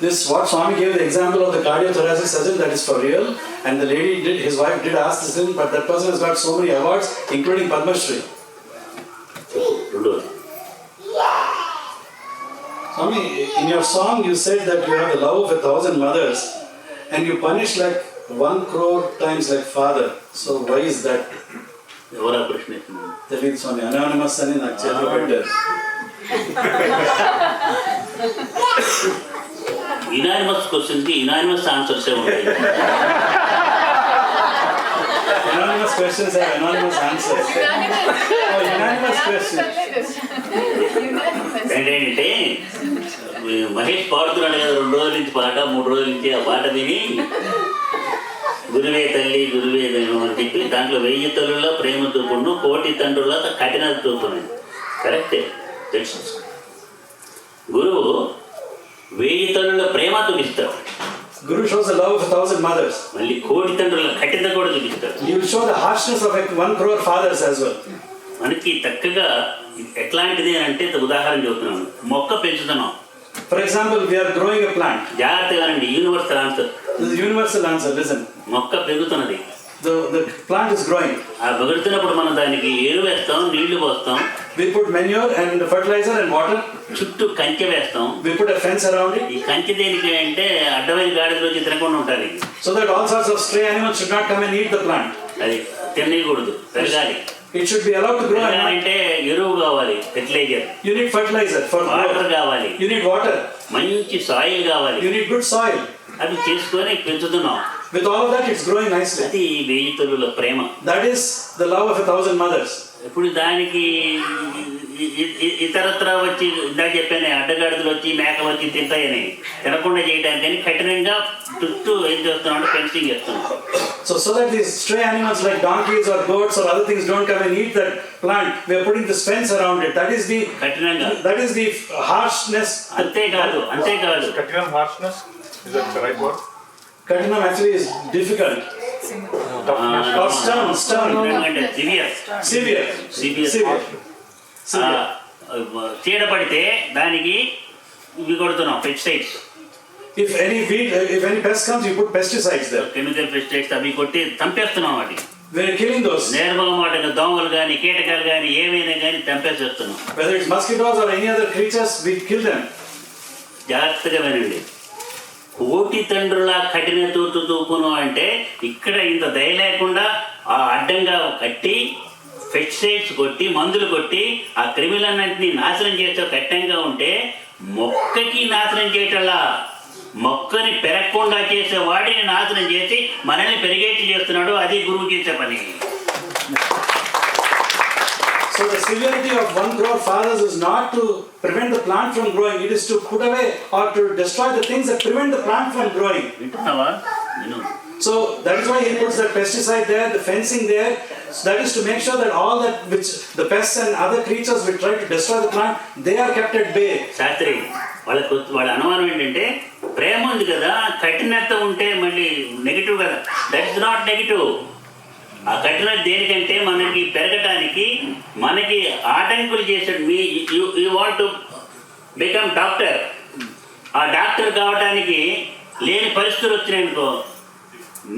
This what Swami gave the example of the cardiothoracic surgeon, that is for real, and the lady did, his wife did ask this thing, but that person has got so many awards including Padma Shri. Swami, in your song you said that you have the love of 1,000 mothers and you punish like 1 crore times like father. So why is that? ఎవరా ప్రశ్న ఎత్తున్నారు? తెలియదు స్వామి, anonymous అని నాకు చేతిలో పెట్టారు. Unanimous క్వశ్చన్కి unanimous ఆన్సర్సే ఉంటాయి. Anonymous questions have anonymous answers. Oh, unanimous questions. ఏంటంటే మహేష్ పాడుతున్నాడు కదా 2 రోజుల నుంచి పాట, 3 రోజుల నుంచి ఆ పాట విని గురువే తల్లి గురువే దైవం అని చెప్పి దాంట్లో 1000 తల్లుల ప్రేమ చూపును 1,000 తండ్రుల కఠిన చూపును. కరెక్టే. గురువు 1000 తల్లుల ప్రేమ చూపిస్తాడు. Guru shows the love of 1,000 mothers. మళ్ళీ 1,000 తండ్రుల కఠిన కూడా చూపిస్తాడు. He will show the harshness of 1 crore fathers as well. మనకి చక్కగా ఎట్లాంటిది అని అంటే ఉదాహరణ చెబుతున్నాను. మొక్క పెంచుతున్నాం. For example, we are growing a plant. జాగ్రత్తగా అండి, universal answer. This is universal answer. Listen. మొక్క పెరుగుతున్నది. The plant is growing. ఆ పెరుగుతున్నప్పుడు మనం దానికి ఎరువు వేస్తాం, నీళ్లు పోస్తాం. We put manure and fertilizer and water. చుట్టూ కంచె వేస్తాం. We put a fence around it. ఈ కంచె దేనికి అంటే అడ్డమైన గాడిదలు వచ్చి తినకుండా ఉంటాయి. So that all sorts of stray animals should not come and eat the plant. అది తినకూడదు, పెరగాలి. It should be allowed to grow. అంటే ఎరువు కావాలి, fertilizer. You need fertilizer for water కావాలి. You need water. మంచి సాయిల్ కావాలి. You need good soil. అవి చేసుకొని పెంచుతున్నాం. With all of that, it's growing nicely. అది 1000 తల్లుల ప్రేమ. That is the love of 1,000 mothers. ఇప్పుడు దానికి ఇతరత్ర వచ్చి ఇందాక చెప్పాను, అడ్డగాడిదలు వచ్చి మేక వచ్చి తింటాయని తినకుండా చేయడానికి కఠినంగా చుట్టూ ఏం చేస్తున్నాం, ఫెన్సింగ్ చేస్తున్నాం. So that these stray animals like donkeys or goats or other things don't come and eat that plant, we are putting this fence around it. That is the కఠినంగా. That is the harshness. అంతేకాదు. Katinam harshness, is that the right word? Katinam actually is difficult. Or stern. Severe. చీడ పడితే దానికి ఇవి కొడుతున్నాం, pesticides. If any pest comes, you put pesticides there. Chemical pesticides అవి కొట్టి చంపేస్తున్నాం. వాటి We are killing those. నిర్మలమాటగా దోమలు కానీ కీటకాలు కానీ ఏమైనా కానీ చంపేసేస్తున్నాం. Whether it's mosquitoes or any other creatures, we kill them. జాగ్రత్తగా వినండి. 1,000 తండ్రుల కఠిన తూపును అంటే ఇక్కడ ఇంత దయ లేకుండా ఆ అడ్డంగా కట్టి పెస్టిసైడ్స్ కొట్టి మందులు కొట్టి ఆ క్రిములన్నింటినీ నాశనం చేసే కట్టంగా ఉంటే మొక్కకి నాశనం చేయటల్లా, మొక్కని పెరగకుండా చేసే వాడిని నాశనం చేసి మనల్ని పెరిగేట్టు చేస్తున్నాడు. అది గురువు చేసే పని. So the severity of 1 crore fathers is not to prevent the plant from growing, it is to put away or to destroy the things that prevent the plant from growing. వింటున్నావా? విను. So that is why he puts the pesticide there, the fencing there. So that is to make sure that all that which the pests and other creatures will try to destroy the plant, they are kept at bay. Sastry వాళ్ళ అనుమానం ఏంటంటే ప్రేమ ఉంది కదా, కఠినత ఉంటే మళ్ళీ negative కదా. That is not negative. ఆ కఠినత దేనికంటే మనకి పెరగటానికి, మనకి ఆటంకులు చేసాడు. You want to become doctor. ఆ డాక్టర్ కావడానికి లేని పరిస్థితులు వచ్చినాయనుకో,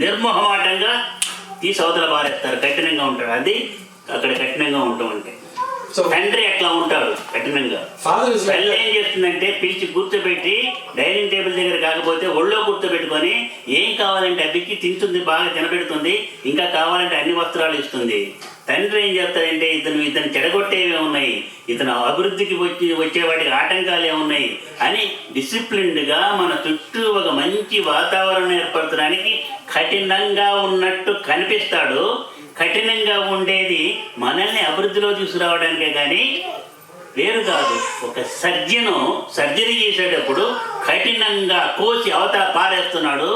నిర్మోహమాటంగా తీసి అవతల బారేస్తారు, కఠినంగా ఉంటాడు. అది అక్కడ కఠినంగా ఉంటాం అంటే. So తండ్రి ఎట్లా ఉంటాడు కఠినంగా. father is like తల్లి ఏం చేస్తుందంటే పిలిచి కూర్చోబెట్టి డైనింగ్ టేబుల్ దగ్గర కాకపోతే ఒళ్ళో కూర్చోబెట్టుకొని ఏం కావాలంటే అవికి తింటుంది, బాగా తినబెడుతుంది, ఇంకా కావాలంటే అన్ని వస్త్రాలు ఇస్తుంది. తండ్రి ఏం చేస్తాడంటే ఇతను చెడగొట్టేవి ఉన్నాయి, ఇతను అభివృద్ధికి వచ్చేవాటికి ఆటంకాలు ఏమున్నాయి అని డిసిప్లిన్డ్గా మన చుట్టూ ఒక మంచి వాతావరణం ఏర్పరచడానికి కఠినంగా ఉన్నట్టు కనిపిస్తాడు. కఠినంగా ఉండేది మనల్ని అభివృద్ధిలో తీసుకురావడానికే కానీ వేరు కాదు. ఒక సర్జరీ చేసేటప్పుడు కఠినంగా కోసి అవతల పారేస్తున్నాడు.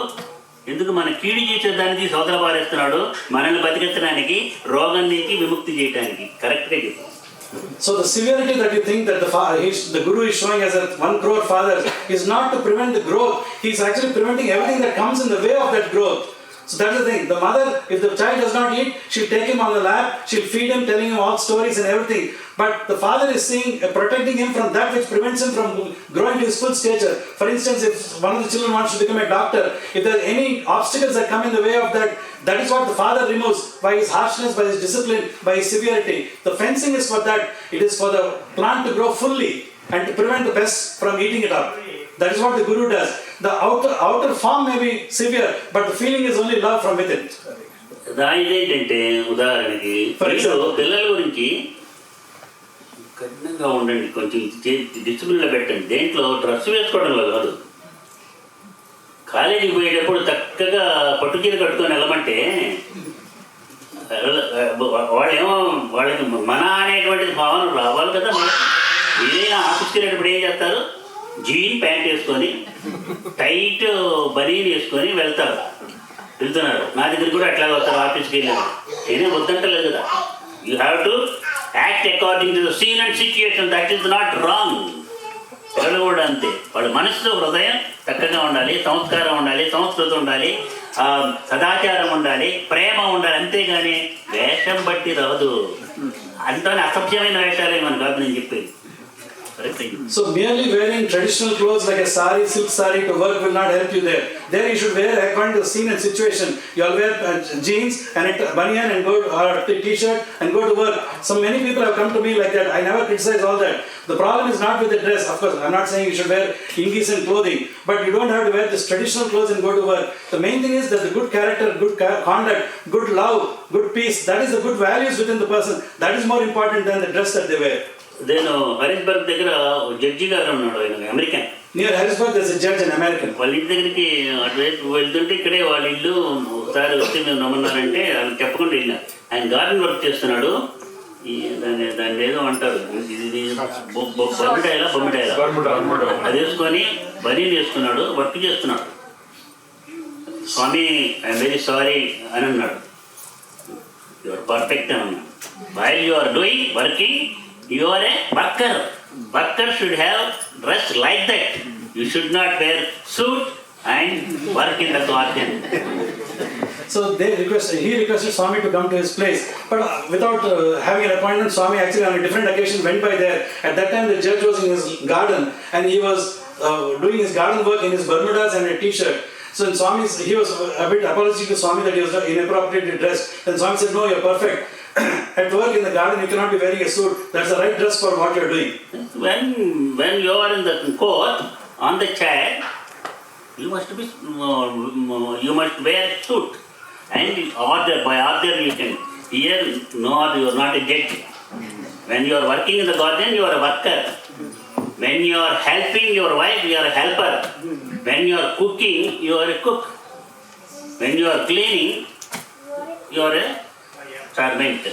ఎందుకు? మన కీడు చేసేదాన్ని తీసి అవతల పారేస్తున్నాడు, మనల్ని బతికించడానికి, రోగం నుంచి విముక్తి చేయడానికి. కరెక్ట్గా చెప్పు. So the severity that you think that the Guru is showing as a 1 crore father is not to prevent the growth. He is actually preventing everything that comes in the way of that growth. So that's the thing. The mother, if the child does not eat, she'll take him on the lap, she'll feed him, telling him all stories and everything. But the father is seeing, protecting him from that which prevents him from growing to his full stature. For instance, if one of the children wants to become a doctor, if there are any obstacles that come in the way of that, that is what the father removes by his harshness, by his discipline, by his severity. The fencing is for that. It is for the plant to grow fully and to prevent the pests from eating it up. That is what the Guru does. The outer form may be severe, but the feeling is only love from within. ఇదేంటంటే ఉదాహరణకి పిల్లల గురించి కఠినంగా ఉండండి, కొంచెం డిసిప్లిన్లో పెట్టండి. దేంట్లో dress వేసుకోవడంలో కాదు. కాలేజీకి పోయేటప్పుడు చక్కగా పట్టుచీర కట్టుకొని వెళ్ళమంటే వాళ్ళకి మన అనేటువంటి భావన రావాలి కదా. ఏదైనా ఆఫీస్కి వెళ్ళేటప్పుడు ఏం చేస్తారు? జీన్ ప్యాంట్ వేసుకొని టైట్ బనీన్ వేసుకొని వెళ్తున్నారు. నా దగ్గర కూడా అట్లా వస్తారు ఆఫీస్కి వెళ్ళారు. నేనే వద్దంటలేదు కదా. You have to act according to the scene and situation. That is not wrong. వాళ్ళు కూడా అంతే. వాళ్ళ మనసులో హృదయం చక్కగా ఉండాలి, సంస్కారం ఉండాలి, సంస్కృతి ఉండాలి, సదాచారం ఉండాలి, ప్రేమ ఉండాలి. అంతేగాని వేషం బట్టి రాదు. అంతనే అసభ్యమైన వేషాలే మన కాదు నేను చెప్పేది. So merely wearing traditional clothes like a sari, silk sari to work will not help you there. There you should wear according to the scene and situation. You all wear jeans and a banyan and go or a t-shirt and go to work. So many people have come to me like that. I never criticize all that. The problem is not with the dress. Of course, I'm not saying you should wear indecent clothing, but you don't have to wear this traditional clothes and go to work. The main thing is that the good character, good conduct, good love, good peace, that is the good values within the person. That is more important than the dress that they wear. నేను హరిస్బర్గ్ దగ్గర judge గారు ఉన్నాడు, ఆయన American. Near Harrisburg there's a judge, an American. వాళ్ళ ఇంటి దగ్గరికి అటువైపు వెళ్తుంటే ఇక్కడే వాళ్ళ ఇల్లు ఒకసారి వచ్చి మేము నమ్మన్నారంటే వాళ్ళు చెప్పకుండా వెళ్ళినారు. ఆయన గార్డెన్ వర్క్ చేస్తున్నాడు. దాన్ని ఏదో అంటారు, బొమ్మిడాయలా అది వేసుకొని బనీని వేసుకున్నాడు, వర్క్ చేస్తున్నాడు. స్వామి ఐఎమ్ వెరీ సారీ అని అన్నాడు. యువర్ పర్ఫెక్ట్ అని అన్నాడు. While you are doing working, you are a worker. Worker should have dress like that. You should not wear suit and work in the garden. So he requested Swami to come to his place, but without having an appointment, Swami actually on a different occasion went by there. At that time the judge was in his garden and he was doing his garden work in his bermudas and a t-shirt. So he was a bit apologetic to Swami that he was inappropriately dressed. Then Swami said, no, you're perfect. At work in the garden you cannot be wearing a suit. That's the right dress for what you're doing. When you are in the court on the chair, you must wear suit and by order you can. Here no, you are not a judge. When you are working in the garden, you are a worker. When you are helping your wife, you are a helper. When you are cooking, you are a cook. When you are cleaning, you are a servant.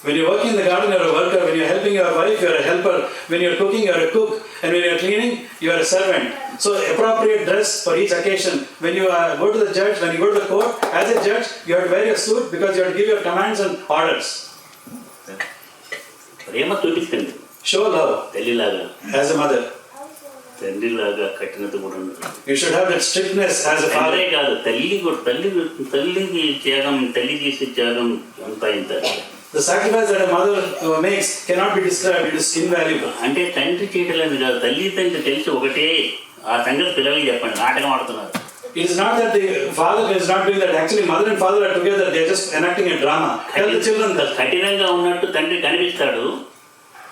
When you work in the garden, you are a worker. When you are helping your wife, you are a helper. When you are cooking, you are a cook. And when you are cleaning, you are a servant. So appropriate dress for each occasion. When you go to the judge, when you go to the court, as a judge, you have to wear your suit because you have to give your commands and orders. ప్రేమ చూపిస్తుంది. Show love. తల్లిలాగా. As a mother. తండ్రిలాగా కఠినత కూడా ఉంది. You should have that strictness as a father. తండ్రే కాదు, తల్లికి త్యాగం, తల్లి చేసే త్యాగం అంతా ఇంత. The sacrifice that a mother makes cannot be described. It is invaluable. అంటే తండ్రి చేయటలేదు కాదు, తల్లి తండ్రి తెలిసి ఒకటే. ఆ సంగతి పిల్లలకి చెప్పండి, నాటకం ఆడుతున్నారు. It is not that the father is not doing that. Actually, mother and father are together. They are just enacting a drama. Tell the children that. కఠినంగా ఉన్నట్టు తండ్రి కనిపిస్తాడు,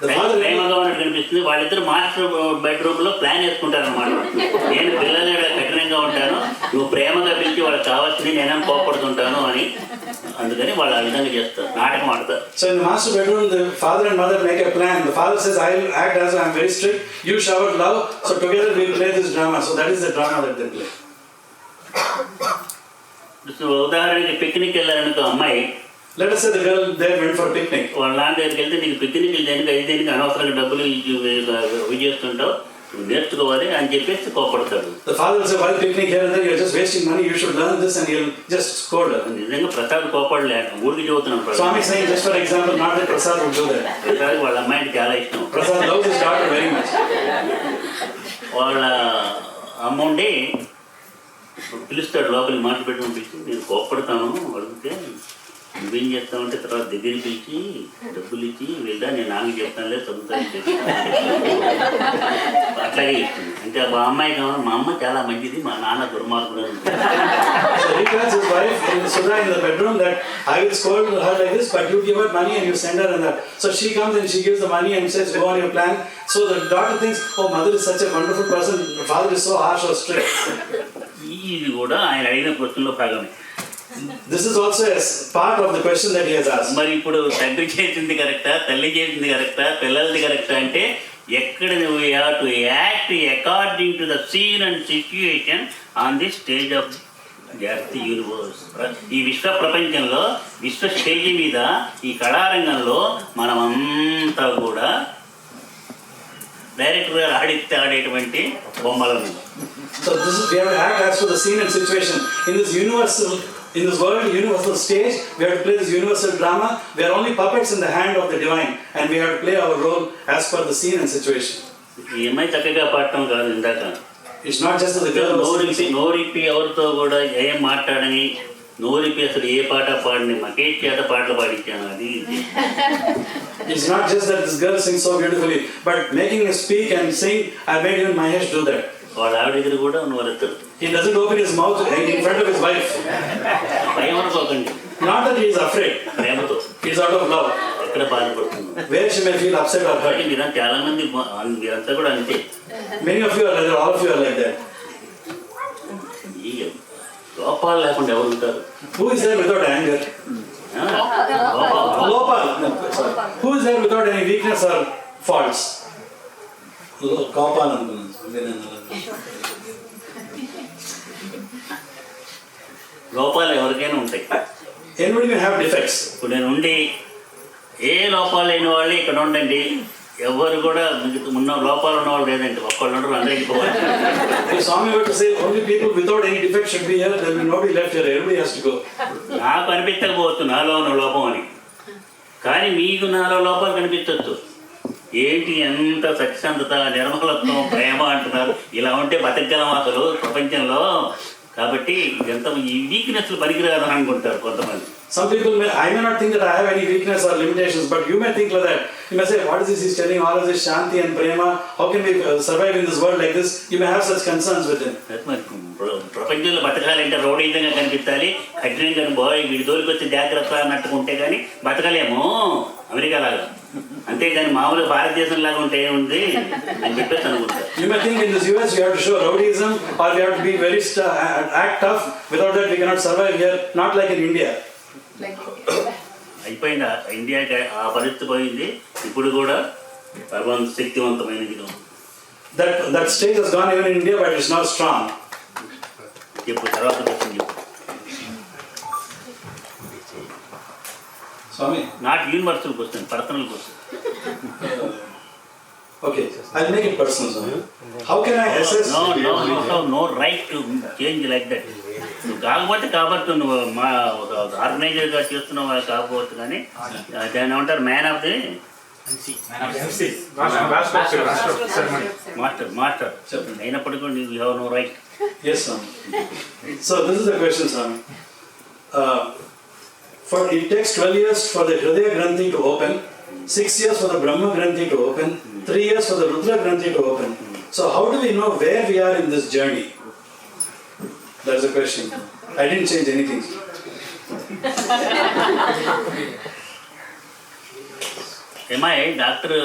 ప్రేమగా ఉన్నట్టు కనిపిస్తుంది. వాళ్ళిద్దరు మాస్టర్ బెడ్రూమ్ లో ప్లాన్ వేసుకుంటారు అనమాట. నేను పిల్లలు కఠినంగా ఉంటాను, నువ్వు ప్రేమగా పిలిచి వాళ్ళ వాళ్ళకి కావాల్సింది నేనే కోపడుతుంటాను అని, అందుకని వాళ్ళు ఆ విధంగా చేస్తారు, నాటకం ఆడతారు. So in the master bedroom, the father and mother make a plan. The father says, I will act as I am very strict, you shower love, so together we will play this drama. So that is the drama that they play. So ఉదాహరణకి picnic వెళ్ళారనుకో అమ్మాయి, Let us say the girl there went for a picnic. వాళ్ళ నాన్న దగ్గరికి వెళ్తే నీకు picnic దేనికి ఐదేనికి అనవసరంగా డబ్బులు ఇవి చేస్తుంటావు, నువ్వు నేర్చుకోవాలి అని చెప్పేసి కోపడతాడు. The father will say, why picnic here and there? You are just wasting money. You should learn this, and he'll just scold her. నిజంగా ప్రసాద్ కోపడలేదు, ఊరికి చదువుతున్నాను. Swami is saying, just for example, not that Prasad would do that. Prasad వాళ్ళ అమ్మాయికి చాలా ఇష్టం. Prasad loves his daughter very much. వాళ్ళ అమ్ముండి పిలుస్తాడు లోపలికి, మాట పెట్టుకుని పిలిచి, నేను కోపడతాను అడిగితే నువ్వేం చేస్తామంటే తర్వాత దగ్గరికి పిలిచి డబ్బులు ఇచ్చి వెళ్ళా, నేను నాన్నకి చెప్తాను లేదు చదువుతాను అట్లాగే ఇస్తుంది. అంటే మా అమ్మాయి కావాలి, మా అమ్మ చాలా మంచిది, మా నాన్న దుర్మార్గుడు అని. So he tells his wife in Sudha in the bedroom that I will scold her like this, but you give her money and you send her and that. So she comes and she gives the money and says, go on your plan. So the daughter thinks, oh, mother is such a wonderful person, the father is so harsh or strict. ఇది కూడా ఆయన అడిగిన క్వశ్చన్లో భాగమే. This is also a part of the question that he has asked. మరి ఇప్పుడు తండ్రి చేసింది కరెక్టా, తల్లి చేసింది కరెక్టా, పిల్లలది కరెక్టా అంటే ఎక్కడ నువ్వు have to act according to the scene and situation on the stage of the universe. ఈ విశ్వ ప్రపంచంలో, విశ్వ స్టేజ్ మీద, ఈ కళారంగంలో మనమంతా కూడా డైరెక్ట్గా ఆడితే ఆడేటువంటి బొమ్మలను. So this is, we have to act as per the scene and situation. In this universal, in this world, universal stage, we have to play this universal drama. We are only puppets in the hand of the divine, and we have to play our role as per the scene and situation. ఈ అమ్మాయి చక్కగా పాడటం కాదు, ఇందాక It's not just that the girl నోరిప్పి ఎవరితో కూడా ఏం మాట్లాడని, నోరిప్పి అసలు ఏ పాట పాడని, మకేష్ చేత పాటలు పాడించాను. అది it's not just that this girl sings so beautifully, but making her speak and sing, I made even Mahesh do that. వాళ్ళ ఆవిడ దగ్గర కూడా నువ్వు He doesn't open his mouth in front of his wife. భయం అనుకోకండి, Not that he is afraid. ప్రేమతో. He's out of love. ఎక్కడ బాధపడుతున్నావు, Where she may feel upset or hurt. మీరు చాలా మంది, మీరంతా కూడా అంతే. Many of you are like that, all of you are like that. ఈ లోపాలు లేకుండా ఎవరు ఉంటారు? Who is there without anger? Lopal. No, sorry. Who is there without any weakness or faults? Gopal లోపాలు ఎవరికైనా ఉంటాయి. Anybody may have defects. ఇప్పుడు నేను ఉండి ఏ లోపాలు లేని వాళ్ళు ఇక్కడ ఉండండి, ఎవరు కూడా ఉన్న లోపాలు ఉన్నవాళ్ళు లేదండి, ఒక్కళ్ళు ఉండరు, అందరికీ పోవాలి. If Swami were to say only people without any defect should be here, there will be nobody left here. Everybody has to go. నాకు అనిపించకపోవచ్చు నాలో ఉన్న లోపం అని, కానీ మీకు నాలో లోపాలు కనిపించవచ్చు. ఏంటి ఎంత సత్యసంధత, నిర్మలత్వం, ప్రేమ అంటున్నారు, ఇలా ఉంటే బతకగలం అసలు ప్రపంచంలో. కాబట్టి ఇదంతా ఈ వీక్నెస్లు పనికిరాదని అనుకుంటారు కొంతమంది. Some people may, I may not think that I have any weakness or limitations, but you may think like that. You may say, what is this he's telling, all of this Shanti and Prema, how can we survive in this world like this? You may have such concerns with him. ప్రపంచంలో బతకాలంటే రౌడీతంగా కనిపించాలి, కఠినంగా bye వీడి దోలికి వచ్చి జాగ్రత్త అన్నట్టుకుంటే కానీ బతకలేము America లాగా. అంతేగాని మామూలుగా భారతదేశం లాగా ఉంటే ఏముంది అని చెప్పేసి అనుకుంటారు. You may think in this US we have to show rowdyism or we have to be very act tough. Without that we cannot survive here. Not like in India. అయిపోయింది, ఇండియాకి ఆ పరిస్థితి పోయింది. ఇప్పుడు కూడా శక్తివంతమైనది. That stage has gone even in India, but it's now strong. చెప్పు తర్వాత క్వశ్చన్ చెప్పు. Swami. Not universal question, personal question. Okay, I'll make it personal, Swami. How can I assess? No right to change like that. నువ్వు కాకపోతే కాబట్టి నువ్వు మా ఆర్గనైజర్గా చేస్తున్నావు కాకపోవచ్చు, కానీ దాన్ని ఏమంటారు మ్యాన్ ఆఫ్ ది మాస్టర్ అయినప్పటికీ you have no right. Yes, Swami. So this is the question, Swami. It takes 12 years for the Hridaya Granthi to open, 6 years for the Brahma Granthi to open, 3 years for the Rudra Granthi to open. So how do we know where we are in this journey? That's the question. I didn't change anything. ఏమాయి doctor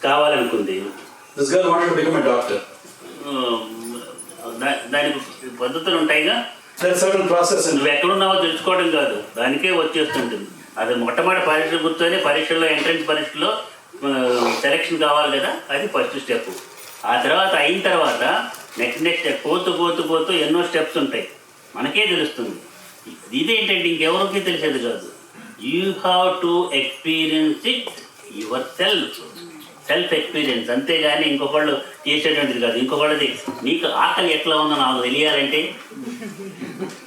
కావాలనుకుంది. This girl wanted to become a doctor. దానికి పద్ధతులు ఉంటాయిగా. There's certain process in నువ్వు ఎక్కడున్నావో తెలుసుకోవడం కాదు, దానికే వచ్చేస్తుంటుంది. అది మొట్టమొదటి పరీక్ష కూర్చొని పరీక్షల్లో ఎంట్రన్స్ పరీక్షలో సెలెక్షన్ కావాలి కదా, అది ఫస్ట్ స్టెప్. ఆ తర్వాత అయిన తర్వాత నెక్స్ట్ స్టెప్ పోతూ ఎన్నో స్టెప్స్ ఉంటాయి, మనకే తెలుస్తుంది. ఇదేంటంటే ఇంకెవరికి తెలిసేది కాదు. You have to experience it your self experience, అంతేగాని ఇంకొకళ్ళు చేసేటువంటిది కాదు. ఇంకొకళ్ళది నీకు ఆకలి ఎట్లా ఉందో నాకు తెలియాలంటే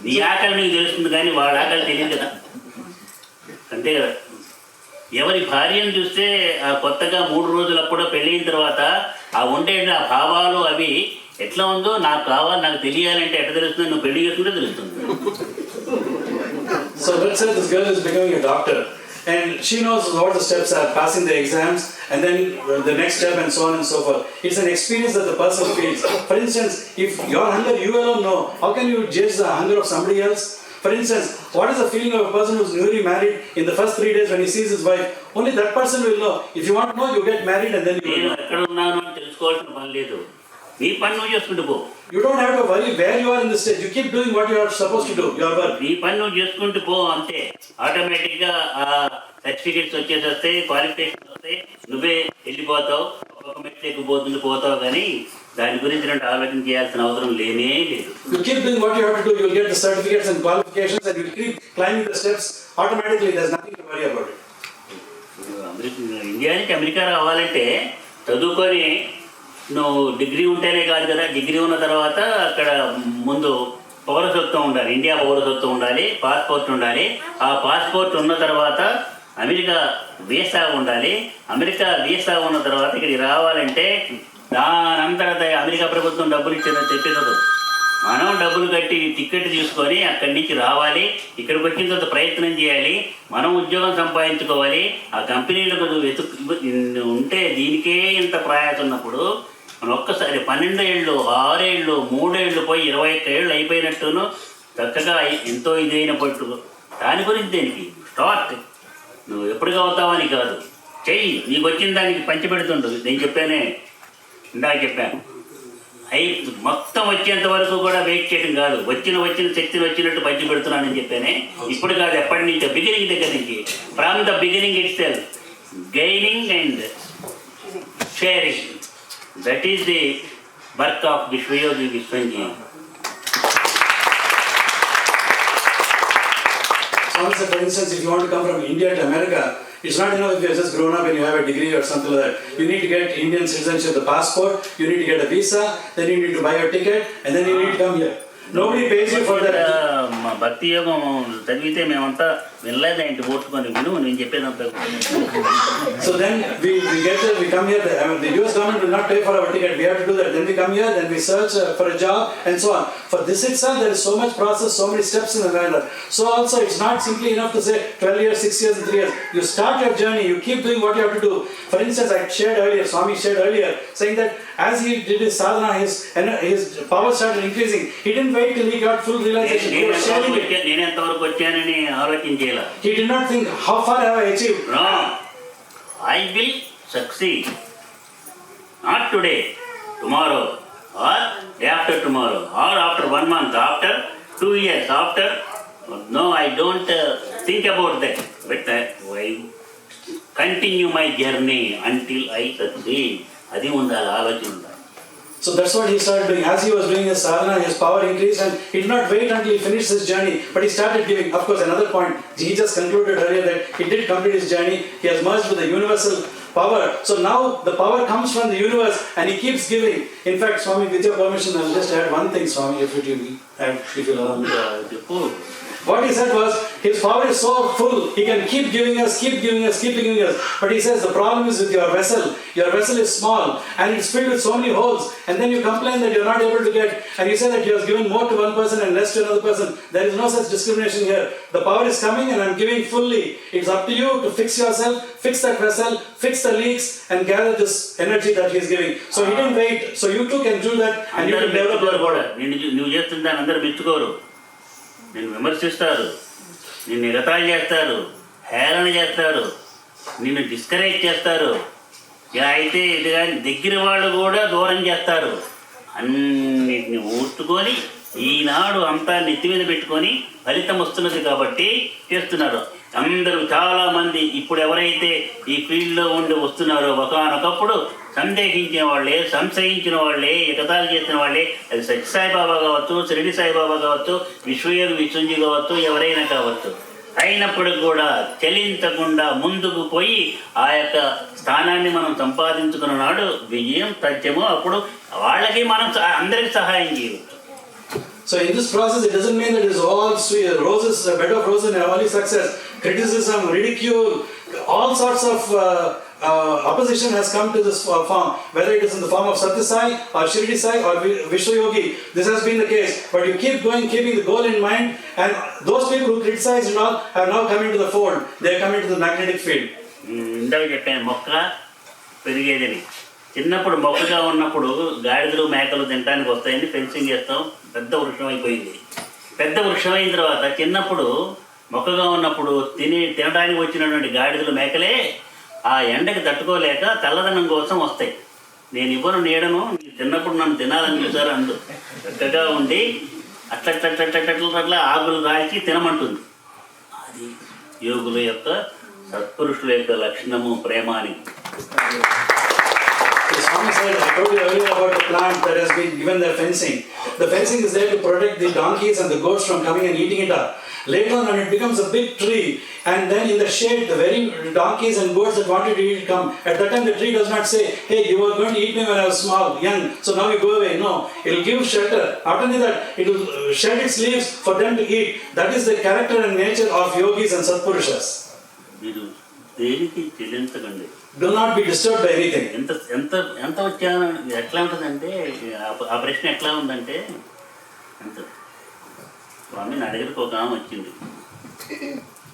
నీ ఆకలి నీకు తెలుస్తుంది, కానీ వాడి ఆకలి తెలియదు కదా, అంతే కదా. ఎవరి భార్యను చూస్తే ఆ కొత్తగా 3 రోజులు అప్పుడో పెళ్ళైన తర్వాత ఆ ఉండే ఆ భావాలు అవి ఎట్లా ఉందో నాకు కావాలి, నాకు తెలియాలంటే ఎట్లా తెలుస్తుంది? నువ్వు పెళ్లి చేసుకుంటే తెలుస్తుంది. So let's say this girl is becoming a doctor and she knows what the steps are, passing the exams and then the next step and so on and so forth. It's an experience that the person feels. For instance, if your hunger you alone know, how can you judge the hunger of somebody else? For instance, what is the feeling of a person who's newly married in the first 3 days when he sees his wife? Only that person will know. If you want to know, you get married and then you will know. ఎక్కడ ఉన్నాను అని తెలుసుకోవాల్సిన పని లేదు, నీ పని నువ్వు చేసుకుంటూ పో. You don't have to worry where you are in the stage. You keep doing what you are supposed to do, your work. నీ పని నువ్వు చేసుకుంటూ పో అంతే. ఆటోమేటిక్గా ఆ సర్టిఫికేట్స్ వస్తాయి, క్వాలిఫికేషన్స్ వస్తాయి, నువ్వే వెళ్ళిపోతావు, ఒక్కొక్క మెట్లు పోతావు. కానీ దాని గురించి ఆలోచన చేయాల్సిన అవసరం లేనే లేదు. You keep doing what you have to do, you'll get the certificates and qualifications and you'll keep climbing the steps. Automatically, there's nothing to worry about it. India నుంచి అమెరికా రావాలంటే చదువుకొని నువ్వు డిగ్రీ ఉంటేనే కాదు కదా. డిగ్రీ ఉన్న తర్వాత అక్కడ ముందు పౌరసత్వం ఉండాలి, ఇండియా పౌరసత్వం ఉండాలి, పాస్పోర్ట్ ఉండాలి. ఆ పాస్పోర్ట్ ఉన్న తర్వాత అమెరికా వీసా ఉండాలి. అమెరికా వీసా ఉన్న తర్వాత ఇక్కడికి రావాలంటే దానంతట అమెరికా ప్రభుత్వం డబ్బులు ఇచ్చేదని చెప్పేది. మనం డబ్బులు కట్టి టికెట్ తీసుకొని అక్కడి నుంచి రావాలి, ఇక్కడికి వచ్చిన తర్వాత ప్రయత్నం చేయాలి, మనం ఉద్యోగం సంపాదించుకోవాలి. ఆ కంపెనీలకు ఉంటే దీనికే ఇంత ప్రయాసం ఉన్నప్పుడు మనం ఒక్కసారి 12 ఏళ్ళు 6 ఏళ్ళు 3 ఏళ్ళు పోయి 21 ఏళ్ళు అయిపోయినట్టును చక్కగా ఎంతో ఇదైన పట్టు. దాని గురించి దేనికి స్టార్ట్, నువ్వు ఎప్పటికి అవుతావని కాదు, చెయ్యి. నీకు వచ్చిన దానికి పంచిపెడుతుంటుంది. నేను చెప్పాను మొత్తం వచ్చేంత వరకు కూడా వెయిట్ చేయడం కాదు, వచ్చిన శక్తిని వచ్చినట్టు పంచి పెడుతున్నానని చెప్పానే. ఇప్పుడు కాదు, ఎప్పటి నుంచో బిగినింగ్ దగ్గర నుంచి, from the beginning itself, gaining and sharing. That is the work of Viswayogi Viswamji. So, for instance, if you want to come from India to America, it's not enough if you have just grown up and you have a degree or something like that. You need to get Indian citizenship, the passport, you need to get a visa, then you need to buy a ticket, and then you need to come here. Nobody pays you for that. మా భక్తి యోగం చదివితే మేమంతా వెళ్ళలేదంటే ఓట్టుకొని విను నేను చెప్పేదంతా. So then we come here, the US government will not pay for our ticket, we have to do that. Then we come here, then we search for a job and so on. For this itself there is so much process, so many steps in the matter. So also it's not simply enough to say 12 years, 6 years and 3 years. You start your journey, you keep doing what you have to do. For instance, Swami shared earlier saying that as he did his sadhana, his power started increasing. He didn't wait till he got full realization. నేను ఎంతవరకు వచ్చానని ఆలోచించేలా. He did not think how far have I achieved. No, I will succeed. Not today, tomorrow, or day after tomorrow, or after 1 month, after 2 years, after. No, I don't think about that. But I continue my journey until I succeed. అది ఉండాలి, ఆలోచన ఉండాలి. So that's what he started doing. As he was doing his sadhana, his power increased and he did not wait until he finished his journey, but he started giving. Of course, another point, he just concluded earlier that he did complete his journey. He has merged with the universal power. So now the power comes from the universe and he keeps giving. In fact, Swami, with your permission, I will just add one thing, Swami, if you'll allow me. What he said was, his power is so full, he can keep giving us. But he says, the problem is with your vessel. Your vessel is small and it's filled with so many holes. And then you complain that you're not able to get, and you say that you have given more to one person and less to another person. There is no such discrimination here. The power is coming and I'm giving fully. It's up to you to fix yourself, fix that vessel, fix the leaks and gather this energy that he is giving. So he didn't wait. So you too can do that and you can develop your body. నువ్వు చేస్తున్న దాన్ని అందరూ మెచ్చుకోరు, నిన్ను విమర్శిస్తారు, నిన్ను ఎగతాళి చేస్తారు, హేళన చేస్తారు, నిన్ను డిస్కరేజ్ చేస్తారు. ఇలా అయితే ఇది కానీ దగ్గర వాళ్ళు కూడా దూరం చేస్తారు. అన్నిటిని ఊర్చుకొని ఈనాడు అంతా నెత్తి మీద పెట్టుకొని ఫలితం వస్తున్నది కాబట్టి చేస్తున్నారు. అందరూ చాలామంది ఇప్పుడు ఎవరైతే ఈ ఫీల్డ్లో ఉండి వస్తున్నారో ఒకనొకప్పుడు సందేహించిన వాళ్ళే, సంశయించిన వాళ్ళే, ఎగతాళి చేసిన వాళ్ళే, అది సత్యసాయిబాబా కావచ్చు, షిరిడి సాయిబాబా కావచ్చు, విశ్వయోగి విశ్వంజీ కావచ్చు, ఎవరైనా కావచ్చు, అయినప్పటికి కూడా చలించకుండా ముందుకు పోయి ఆ యొక్క స్థానాన్ని మనం సంపాదించుకున్న నాడు విజయం సత్యము. అప్పుడు వాళ్ళకి మనం అందరికి సహాయం చేయవచ్చు. So in this process, it doesn't mean that it is all sweet, roses, a bed of roses and only success. Criticism, ridicule, all sorts of opposition has come to this form, whether it is in the form of Satya Sai or Shirdi Sai or Viswayogi. This has been the case. But you keep going, keeping the goal in mind, and those people who criticized and all have now come into the fold. They have come into the magnetic field. ఇందాక చెప్పాను మొక్క పెరిగేదని. చిన్నప్పుడు మొక్కగా ఉన్నప్పుడు గాడిదలు మేకలు తినడానికి వస్తాయని ఫెన్సింగ్ చేస్తాం. పెద్ద వృక్షం అయిపోయింది. పెద్ద వృక్షం అయిన తర్వాత చిన్నప్పుడు మొక్కగా ఉన్నప్పుడు తినడానికి వచ్చినటువంటి గాడిదలు మేకలే ఆ ఎండకి తట్టుకోలేక చల్లదనం కోసం వస్తాయి. నేను ఇవ్వను నీడను, చిన్నప్పుడు నన్ను తినాలని చూసారు అందు చక్కగా ఉండి అట్లా ఆకులు కాల్చి తినమంటుంది. అది యోగుల యొక్క సత్పురుషుల యొక్క లక్షణము, ప్రేమ అని. The Swami said, I told you earlier about the plant that has been given their fencing. The fencing is there to protect the donkeys and the goats from coming and eating it up. Later on, when it becomes a big tree, and then in the shade, the very donkeys and goats that wanted to eat it come. At that time, the tree does not say, hey, you were going to eat me when I was small, young, so now you go away. No, it will give shelter. Not only that, it will shed its leaves for them to eat. That is the character and nature of yogis and satpurushas. దేనికి చెల్లించకండి. Do not be disturbed by anything. ఎంత వచ్చాను ఎట్లా ఉంటుందంటే ఆ ప్రశ్న ఎట్లా ఉందంటే ఎంత స్వామి నా దగ్గరికి ఒక ఆమె వచ్చింది.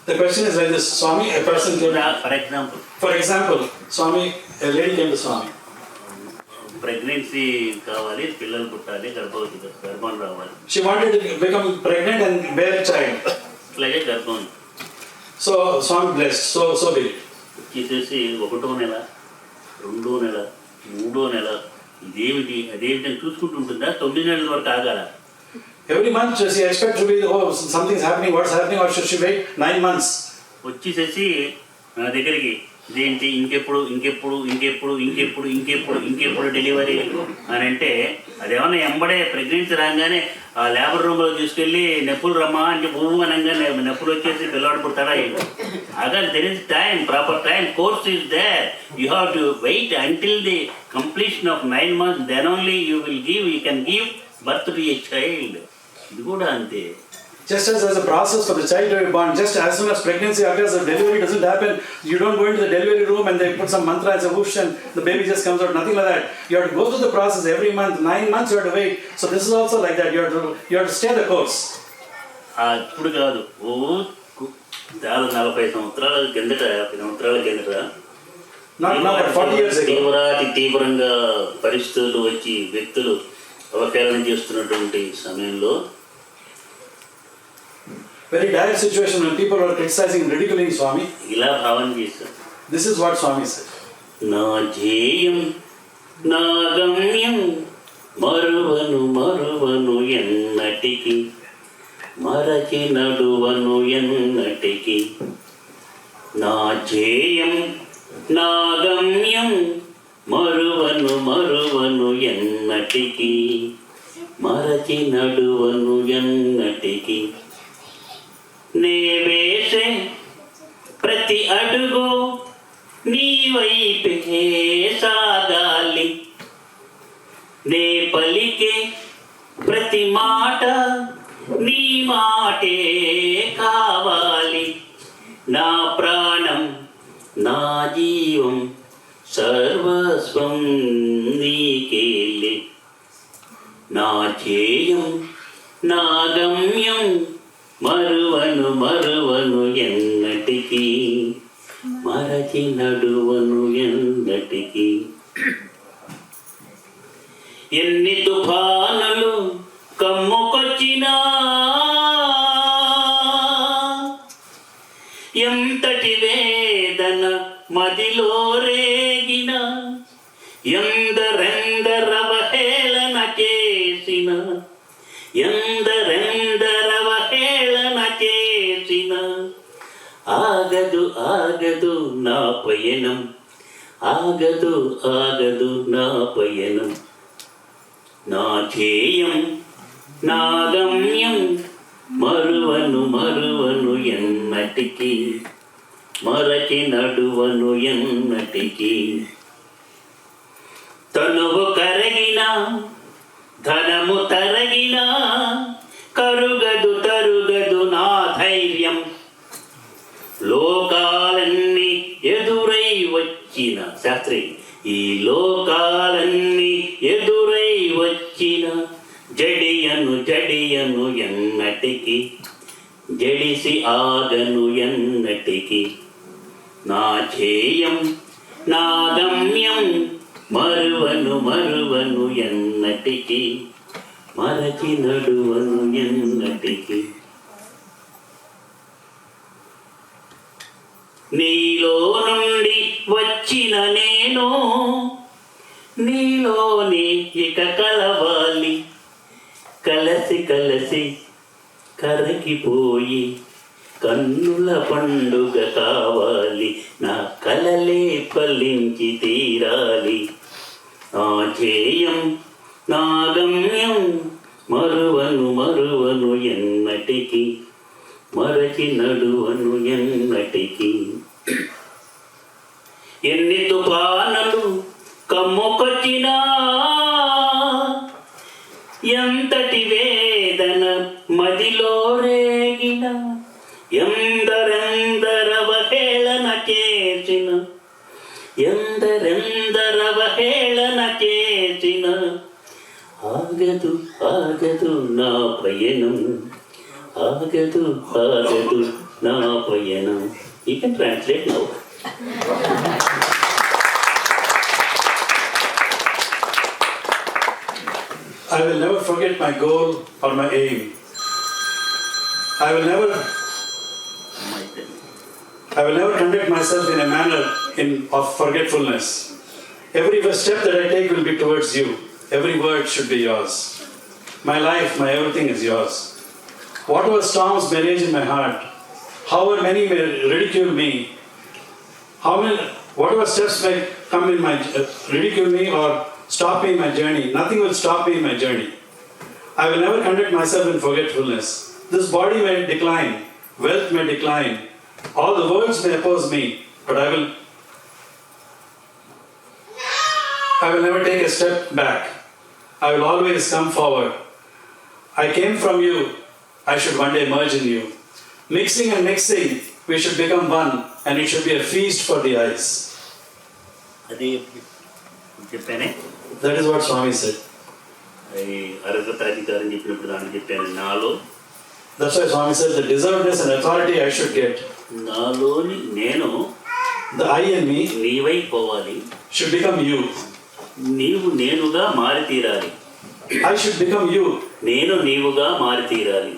The question is like this, Swami, a person came. For example, Swami, a lady came to Swami. Pregnancy కావాలి, పిల్లలు పుట్టాలి, గర్భం రావాలి. She wanted to become pregnant and bear a child. అట్లాగే గర్భం. So Swami blessed, so be it. వచ్చేసేసి 1వ నెల, 2వ నెల, 3వ నెల, ఇదేమిటి అదేమిటని చూసుకుంటూ ఉంటుందా? 9 నెలల వరకు ఆగాల. Every month she expects to be, oh, something's happening, what's happening, or should she wait 9 months? వచ్చేసేసి నా దగ్గరికి ఇదేంటి ఇంకెప్పుడు డెలివరీ అని అంటే అదేమన్నా ఎంబడే ప్రెగ్నెన్సీ రాగానే ఆ లేబర్ రూమ్లో తీసుకెళ్ళి నొప్పులు రమ్మా అంటే భూమి అనగానే నొప్పులు వచ్చేసి పిల్లవాడు పుడతాడా ఏంటి? అగర్ there is time, proper time, course is there. You have to wait until the completion of 9 months, then only you can give birth to a child. ఇది కూడా అంతే. Just as there's a process for the child to be born, just as soon as pregnancy occurs, the delivery doesn't happen. You don't go into the delivery room and they put some mantra and say whoosh and the baby just comes out. Nothing like that. You have to go through the process every month. 9 months you have to wait. So this is also like that. You have to stay the course. ఇప్పుడు కాదు, చాలా 40 సంవత్సరాల కిందట, 50 సంవత్సరాల కిందట Not 40 years ago. తీవ్రంగా పరిస్థితులు వచ్చి వ్యక్తులు అవహేళన చేస్తున్నటువంటి సమయంలో, very dire situation when people were criticizing and ridiculing Swami. ఇలా భావన చేశారు. This is what Swami said. నా ధ్యేయం నా గమ్యం మరువను ఎన్నటికి, మరచి నడువను ఎన్నటికి. నా ధ్యేయం నా గమ్యం మరువను ఎన్నటికి, మరచి నడువను ఎన్నటికి. నే వేసే ప్రతి అడుగు నీ వైపే సాగాలి, నే పలికే ప్రతి మాట నీ మాటే కావాలి. నా ప్రాణం నా జీవం సర్వస్వం నీకేలే. నా ధ్యేయం నా గమ్యం మరువను ఎన్నటికి, మరచి నడువను ఎన్నటికి. ఎన్ని తుఫానులు కమ్ముకొచ్చినా, ఎంతటి వేదన మదిలో రేగిన, ఎందరెందరవహేళన చే చేసిన ఎందరెందరవ హేళన చేసిన ఆగదు ఆగదు నా పయనం, ఆగదు ఆగదు నా పయనం. నా ధ్యేయం నా గమ్యం మరువను మరువను ఎన్నటికి, మరచి నడువను ఎన్నటికి. తనువు కరగినా ధనము తరగినా కరుగదు తరుగదు నా ధైర్యం. లోకాలన్నీ ఎదురై వచ్చిన శాస్త్రి, ఈ లోకాలన్నీ ఎదురై వచ్చిన జడియను జడియను ఎన్నటికి, జడిసి ఆగను ఎన్నటికి. నా ధ్యేయం నా గమ్యం మరువను మరువను ఎన్నటికి, మరచి నడువను ఎన్నటికి. నీలో నుండి వచ్చిన నేను నీలోనే ఇక కలవాలి, కలసి కలసి కరగిపోయి కన్నుల పండుగ కావాలి. నా కలలే ఫలించి తీరాలి. నా ధ్యేయం నా గమ్యం మరువను మరువను ఎన్నటికి, మరచి నడువను ఎన్నటికి. ఎన్ని తుఫానులు కమ్ముకొచ్చినా ఎంతటి వేదన మదిలో రేగిన ఎందరెందరవ హేళన చేసిన, ఎందరెందరవ హేళన చేసిన ఆగదు ఆగదు నా పయనం, ఆగదు ఆగదు నా పయనం. You can translate now. I will never forget my goal or my aim. I will never conduct myself in a manner of forgetfulness. Every step that I take will be towards you. Every word should be yours. My life, my everything is yours. Whatever storms may rage in my heart, however many may ridicule me, whatever steps may come in my ridicule me or stop me in my journey, nothing will stop me in my journey. I will never conduct myself in forgetfulness. This body may decline, wealth may decline, all the worlds may oppose me, but I will never take a step back. I will always come forward. I came from you, I should one day merge in you. Mixing and mixing, we should become one, and it should be a feast for the eyes. అది చెప్పానే, That is what Swami said. అది అర్హత అధికారం చెప్పినప్పుడు దాన్ని చెప్పాను. నాలో, That's why Swami said the deservedness and authority I should get. నాలోని నేను, The I in me నీవై పోవాలి, should become you. నీవు నేనుగా మారి తీరాలి. I should become you. నేను నీవుగా మారి తీరాలి.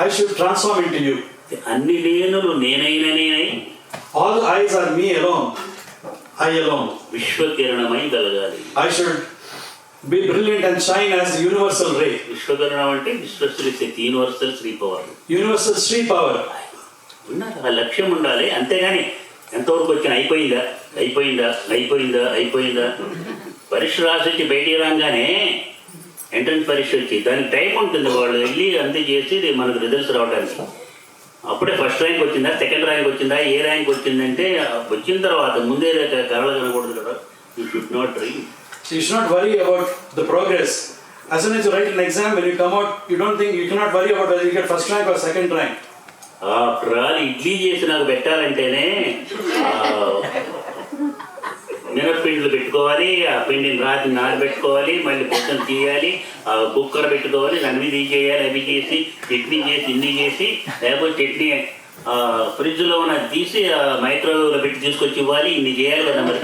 I should transform into you. అన్ని నేనులు నేనైన నేనై, All the eyes are me alone. I alone. విశ్వకిరణమై కలగాలి. I should be brilliant and shine as the universal ray. విశ్వకిరణం అంటే విశ్వశ్రీ శక్తి, universal Sri power. Universal Sri power. ఉన్నారు, ఆ లక్ష్యం ఉండాలి. అంతేగాని ఎంతవరకు వచ్చిన అయిపోయిందా అయిపోయిందా అయిపోయిందా అయిపోయిందా. పరీక్ష రాసి వచ్చి బయటికి రాగానే ఎంట్రన్స్ పరీక్ష వచ్చి దానికి టైం ఉంటుంది. వాళ్ళు వెళ్ళి అంతే చేసి మనకు రిజల్ట్స్ రావడానికి. అప్పుడే ఫస్ట్ ర్యాంక్ వచ్చిందా, సెకండ్ ర్యాంక్ వచ్చిందా, ఏ ర్యాంక్ వచ్చిందంటే వచ్చిన తర్వాత ముందే కలలు కనకూడదు కదా. You should not dream. So you should not worry about the progress. As soon as you write an exam, when you come out, you cannot worry about whether you get first rank or second rank. After all idli చేసి నాకు పెట్టాలంటేనే మినప్పిండిలు పెట్టుకోవాలి, ఆ పిండిని రాత్రి నానబెట్టుకోవాలి, మళ్ళీ పొద్దున తీయాలి, ఆ కుక్కర్ పెట్టుకోవాలి, దాని మీద ఇది చేయాలి, అవి చేసి చట్నీ చేసి ఇన్ని చేసి, లేకపోతే చట్నీ ఫ్రిడ్జ్లో ఉన్నది తీసి మైక్రోవేవ్లో పెట్టి తీసుకొచ్చి ఇవ్వాలి, ఇన్ని చేయాలి కదా మరి.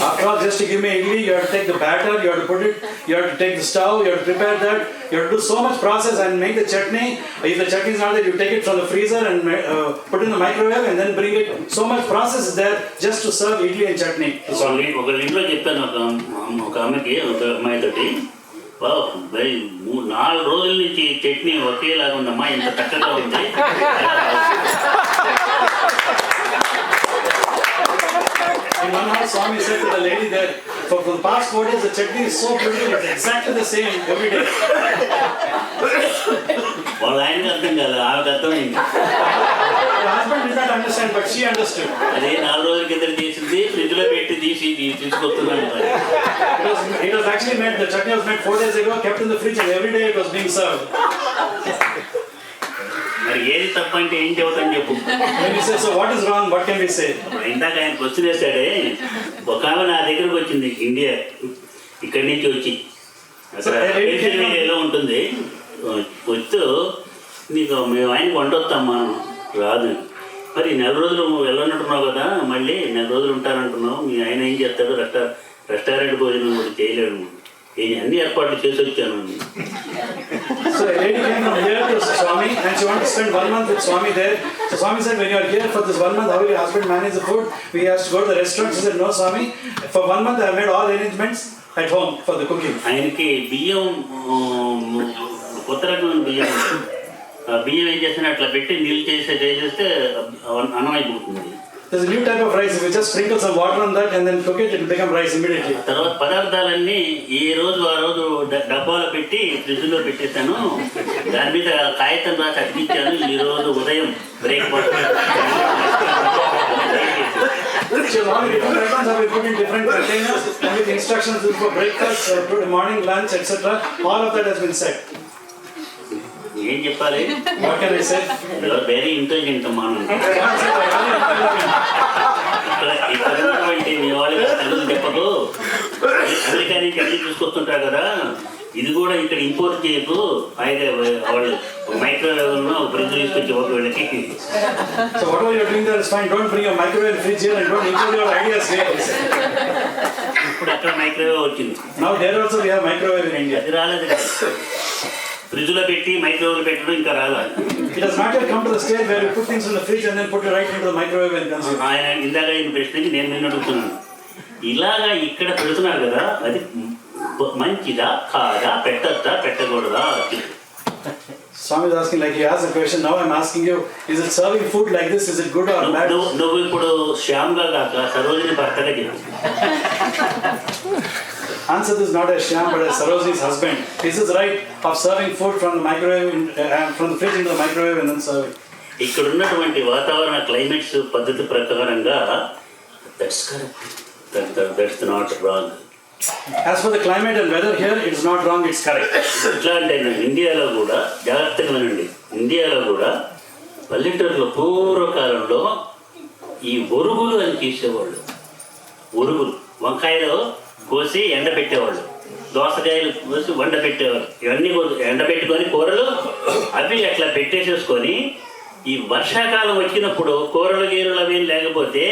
After all, just to give me idli, you have to take the batter, you have to put it, you have to take the stove, you have to prepare that, you have to do so much process and make the chutney. If the chutney is not there, you take it from the freezer and put it in the microwave and then bring it. So much process is there just to serve idli and chutney. ఒకళ్ళ ఇంట్లో చెప్పాను, ఒక ఆమెకి, ఒక అమ్మాయితోటి, 4 రోజుల నుంచి చట్నీ ఒకేలాగా ఉందమ్మా, ఇంత చక్కగా ఉంది. In one house, Swami said to the lady there, for the past 4 days, the chutney is so beautiful, it's exactly the same every day. వాళ్ళ ఆయనకి అర్థం కాదు, ఆమెకు అర్థమైంది. The husband did not understand, but she understood. అదే 4 రోజుల కింద చేసింది, ఫ్రిడ్జ్ లో పెట్టి తీసుకొస్తున్నాను. It was actually made, the chutney was made 4 days ago, kept in the fridge, and every day it was being served. మరి ఏది తప్ప అంటే ఏం చెబుతాను చెప్పు. When we say, so what is wrong, what can we say? ఇందాక ఆయన question వేస్తాడే, ఒక ఆమె నా దగ్గరకు వచ్చింది, ఇండియా ఇక్కడి నుంచి వచ్చి, అక్కడ పెన్సిల్వేనియాలో ఉంటుంది. వచ్చి నీకు మేము ఆయనకు వండొస్తామ్మా, రాదు. మరి 4 రోజులు వెళ్ళనట్టున్నావు కదా, మళ్ళీ 4 రోజులు ఉంటానంటున్నావు, మీ ఆయన ఏం చేస్తాడు, రెస్టారెంట్ భోజనం కూడా చేయలేడు, అన్ని ఏర్పాట్లు చేసి వచ్చాను. So a lady came from here to Swami and she wanted to spend 1 month with Swami there. So Swami said, when you are here for this 1 month, how will your husband manage the food? We have to go to the restaurant. She said, no Swami, for 1 month I have made all arrangements at home for the cooking. ఆయనకి బియ్యం కొత్త రకమైన బియ్యం, బియ్యం ఏం చేస్తే అట్లా పెట్టి నీళ్ళు చేసేస్తే అన్నం అయిపోతుంది. There's a new type of rice. If you just sprinkle some water on that and then cook it, it will become rice immediately. తర్వాత పదార్థాలన్నీ ఏ రోజు ఆ రోజు డబ్బాలో పెట్టి ఫ్రిడ్జ్లో పెట్టేస్తాను, దాని మీద కాగితం రాసి అతికిచ్చాను, ఈ రోజు ఉదయం breakfast. So all the different items have been put in different containers and with instructions for breakfast, morning, lunch, etc. All of that has been set. ఏం చెప్పాలి? What can I say? Very intelligent అమ్మా. ఇక్కడ ఉన్నటువంటి మీ వాళ్ళకి తెలుగు చెప్పదు, America నుంచి అన్ని చూసుకొస్తుంటారు కదా, ఇది కూడా ఇక్కడ ఇంపోర్ట్ చేయకు, అయితే వాళ్ళు మైక్రోవేవ్లో ఫ్రిడ్జ్ తీసుకొచ్చి ఒక వీళ్ళకి. So whatever you're doing there is fine. Don't bring your microwave and fridge here and don't include your ideas here. ఇప్పుడు అక్కడ మైక్రోవేవ్ వచ్చింది. Now there also we have microwave in India. అది రాలేదు కదా, ఫ్రిడ్జ్లో పెట్టి మైక్రోవేవ్లో పెట్టడం ఇంకా రాలేదు. It has not yet come to the stage where you put things in the fridge and then put it right into the microwave and consume. ఆయన ఇందాక ఆయన ప్రశ్నకి నేను అడుగుతున్నాను, ఇలాగా ఇక్కడ పెడుతున్నారు కదా, అది మంచిదా కాదా, పెట్టద్దా పెట్టకూడదా? Swami is asking, like he asked a question, now I'm asking you, is it serving food like this, is it good or bad? నువ్వు ఇప్పుడు శ్యామ్గా కాక సరోజిని భర్తగా చెప్పు. Answer this not as Shyam but as Sarojini's husband. Is this right of serving food from the microwave, from the fridge into the microwave and then serving? ఇక్కడ ఉన్నటువంటి వాతావరణ climates పద్ధతి ప్రకారంగా that's correct, that's not wrong. As for the climate and weather here, it's not wrong, it's correct. ఎట్లా అంటే ఇండియాలో కూడా జాగ్రత్తగా వినండి, ఇండియాలో కూడా పల్లెటూరులో పూర్వకాలంలో ఈ ఒరుగులు అని తీసేవాళ్ళు. ఒరుగులు వంకాయలు కోసి ఎండబెట్టేవాళ్ళు, దోసకాయలు కోసి వండబెట్టేవాళ్ళు, ఇవన్నీ ఎండబెట్టుకొని కూరలు అవి అట్లా పెట్టేసేసుకొని ఈ వర్షాకాలం వచ్చినప్పుడు కూరలు గీరలు అవి లేకపోతే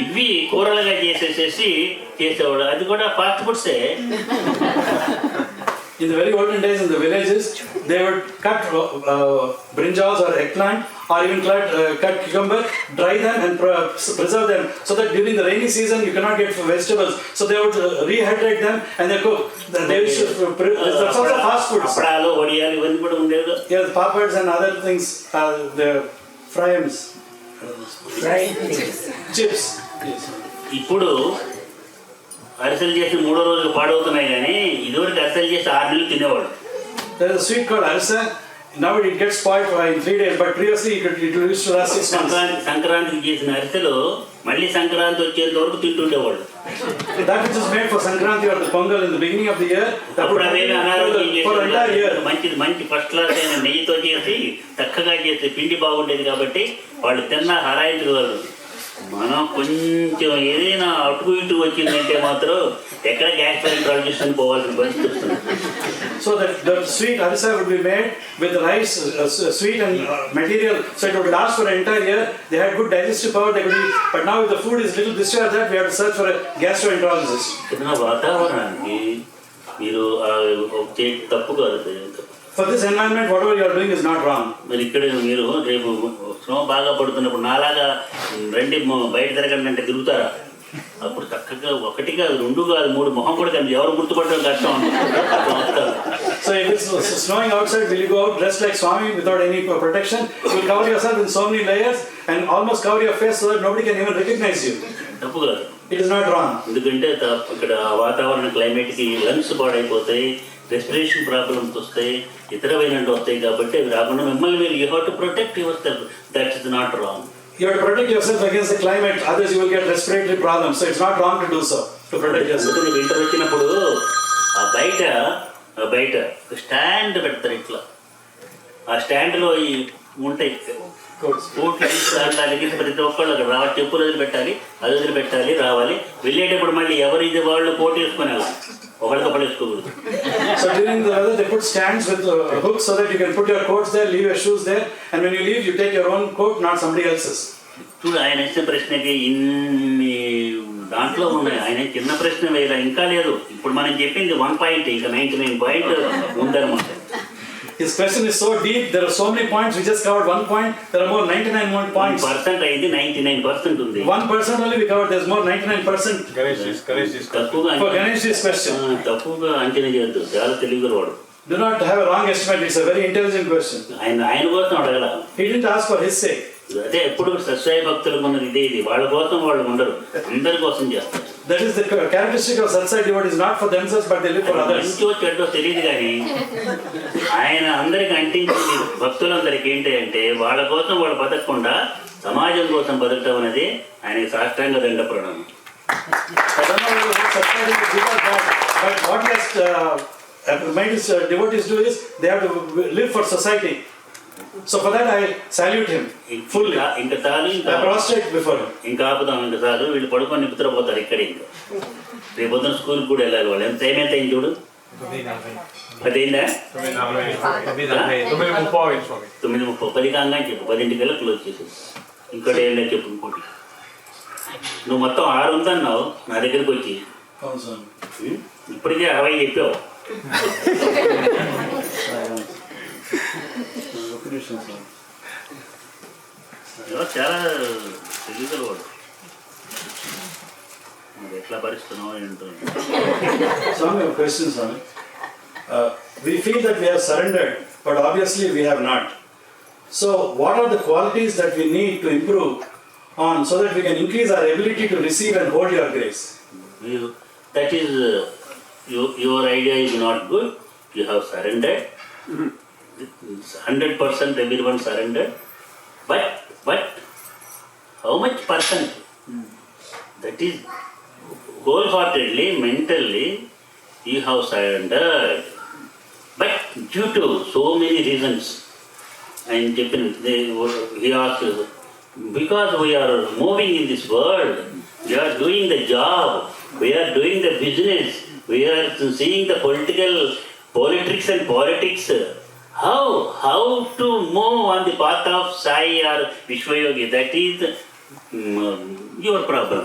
ఇవి కూరలుగా చేసేవాడు. అది కూడా fast ఫుడ్సే. In the very olden days in the villages, they would cut brinjals or eggplant or even cut cucumber, dry them and preserve them so that during the rainy season you cannot get vegetables. So they would rehydrate them and they cook. They used to that's also fast foods. అప్పడాలు వడియాలు ఇవన్నీ కూడా ఉండేవి. Yeah, the papads and other things, the fryams, chips. Yes. ఇప్పుడు అరిసెలు చేసి 3వ రోజులు పాడవుతున్నాయి, కానీ ఇదివరకు అరిసెలు చేసి 6 నెలలు తినేవాడు. There is a sweet called arsa. Now it gets spoiled in 3 days, but previously it used to last 6 months. సంక్రాంతికి చేసిన అరిసెలు మళ్ళీ సంక్రాంతి వచ్చేంత వరకు తింటుండేవాడు. That which is made for Sankranti or the Pongal in the beginning of the year, that would be for the entire year. మంచి first class అయిన నెయ్యితో చేసి చక్కగా చేసి పిండి బాగుండేది కాబట్టి వాళ్ళు తిన్న హరాయించుకోవాలి. మనం కొంచెం ఏదైనా అటు ఇటు వచ్చిందంటే మాత్రం ఎక్కడ గ్యాస్ ట్రాన్సిషన్ పోవాల్సిన పరిస్థితి వస్తుంది. So that the sweet arisa would be made with rice, sweet and material, so it would last for an entire year. They had good digestive power, they could eat. But now if the food is little this way or that, we have to search for a gastroenterologist. ఏదైనా వాతావరణానికి మీరు తప్పు కాదు. For this environment, whatever you are doing is not wrong. మరి ఇక్కడ మీరు రేపు snow బాగా పడుతున్నప్పుడు నాలాగా రండి బయట తిరగండి అంటే తిరుగుతారా? అప్పుడు చక్కగా ఒకటి కాదు, రెండు కాదు, మూడు మొహం కూడా కానీ ఎవరు గుర్తుపట్టడం కష్టం వస్తారు. So if it's snowing outside, will you go out dressed like Swami without any protection? You will cover yourself in so many layers and almost cover your face so that nobody can even recognize you. తప్పు కాదు. It is not wrong. ఎందుకంటే ఇక్కడ వాతావరణ క్లైమేట్కి lungs పాడైపోతాయి, respiration problems వస్తాయి, ఇతరమైనవి వస్తాయి. కాబట్టి అవి రాకుండా మిమ్మల్ని మీరు you have to protect your self. That is not wrong. You have to protect yourself against the climate, otherwise you will get respiratory problems. So it's not wrong to do so, to protect yourself. Winter వచ్చినప్పుడు ఆ బయట stand పెడతారు ఇట్లా. ఆ స్టాండ్లో ఈ ఉంటాయి కోట్లు తీసుకురావడానికి ప్రతి ఒక్కళ్ళు అక్కడ రావాలి, చెప్పులు వదిలిపెట్టాలి, అది వదిలిపెట్టాలి, రావాలి. వెళ్ళేటప్పుడు మళ్ళీ ఎవరిది వాళ్ళు కోట్ వేసుకొని వెళ్ళాలి, ఒకళ్ళకొకళ్ళు వేసుకోకూడదు. So during the weather they put stands with hooks so that you can put your coats there, leave your shoes there, and when you leave you take your own coat, not somebody else's. చూడు ఆయన ఇచ్చిన ప్రశ్నకి ఇన్ని దాంట్లో ఉన్నాయి. ఆయన చిన్న ప్రశ్న వేయాల ఇంకా లేదు. ఇప్పుడు మనం చెప్పింది 1 పాయింట్, ఇంకా 99 పాయింట్ ఉందన్నమాట. His question is so deep, there are so many points, we just covered 1 point, there are more 99 more points. 1% అయింది, 99% ఉంది. 1% only we covered, there's more 99%. తక్కువగా For Ganesh's question. తక్కువగా అంచనా చేయొద్దు, చాలా తెలివిగా వాడు. Do not have a wrong estimate, it's a very intelligent question. ఆయన కోసం అడగల. He didn't ask for his sake. అదే ఎప్పుడు సత్సాయి భక్తులకు ఉన్నది ఇది, వాళ్ళ కోసం వాళ్ళు ఉండరు, అందరి కోసం చేస్తారు. That is the characteristic of Satsai devotees, not for themselves but they live for others. మంచో చెడ్డో తెలియదు కానీ ఆయన అందరికి అంటించింది భక్తులందరికీ ఏంటి అంటే వాళ్ళ కోసం వాళ్ళు బతకకుండా సమాజం కోసం బతకటం అనేది ఆయనకి సాష్టాంగ దండ ప్రణామం. I don't know whether Satsai devotees do that, but what he has made his devotees do is they have to live for society. So for that I salute him fully. ఇంకా చాలు, ఇంకా I prostrate before him. ఇంకా ఆపుదాం, ఇంకా చాలు. వీళ్ళు పడుకొని నిద్రపోతారు ఇక్కడ. ఇంకా రేపు పొద్దున స్కూల్కి కూడా వెళ్ళాలి వాళ్ళు. ఎంత టైం ఎంత అయింది చూడు, 10 అయిందా? 9:30. 10 కాగా చెప్పు, 10 క్లోజ్ చేసేది. ఇంకోటి ఏం లేదు చెప్పు. ఇంకోటి నువ్వు మొత్తం 6 ఉందన్నావు నా దగ్గరికి వచ్చి, ఇప్పటికే 60 చెప్పావు. చాలా తెలియదు వాడు, ఎట్లా భరిస్తున్నావు ఏంటో. Swami, a question, Swami. We feel that we have surrendered, but obviously we have not. So what are the qualities that we need to improve on so that we can increase our ability to receive and hold your grace? That is, your idea is not good. You have surrendered. 100% everyone surrendered. But how much percent? That is wholeheartedly, mentally, you have surrendered. But due to so many reasons, I am telling he asked, because we are moving in this world, we are doing the job, we are doing the business, we are seeing the politics and politics. How to move on the path of Sai or Viswayogi? That is your problem.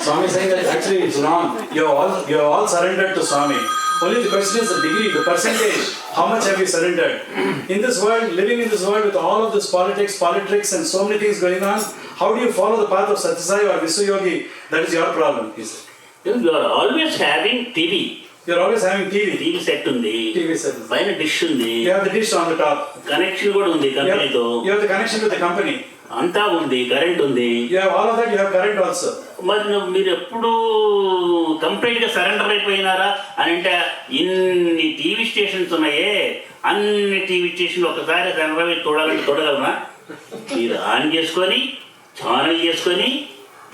Swami is saying that actually it's wrong. You have all surrendered to Swami. Only the question is the degree, the percentage. How much have you surrendered? In this world, living in this world with all of this politics and so many things going on, how do you follow the path of Satyasai or Viswayogi? That is your problem, he said. You are always having TV. You are always having TV. TV set ఉంది, TV set. పైన dish ఉంది, You have the dish on the top. Connection కూడా ఉంది కంపెనీతో, You have the connection with the company. అంతా ఉంది, current ఉంది. You have all of that, you have current also. మరి మీరు ఎప్పుడు కంప్లీట్గా సరెండర్ అయిపోయినారా అని అంటే, ఇన్ని టీవీ స్టేషన్స్ ఉన్నాయే, అన్ని టీవీ స్టేషన్లు ఒకసారి సరెండర్ అయి చూడగలరా? మీరు ఆన్ చేసుకొని ఛానల్ చేసుకొని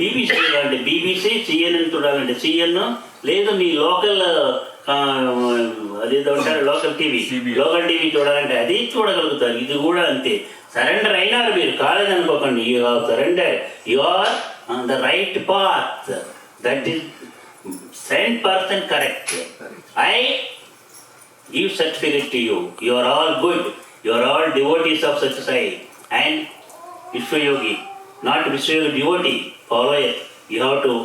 టీవీ చూడాలంటే BBC, CNN చూడాలంటే CNN, లేదు మీ లోకల్ అదేదో ఉంటారు లోకల్ టీవీ చూడాలంటే అది చూడగలుగుతారు. ఇది కూడా అంతే. సరెండర్ అయినారు మీరు, కాలేదనుకోకండి. You have surrender, you are on the right path. That is 100% correct. I give certificate to you. You are all good. You are all devotees of Satyasai and Viswayogi. Not Viswayogi devotee, follower. You have to.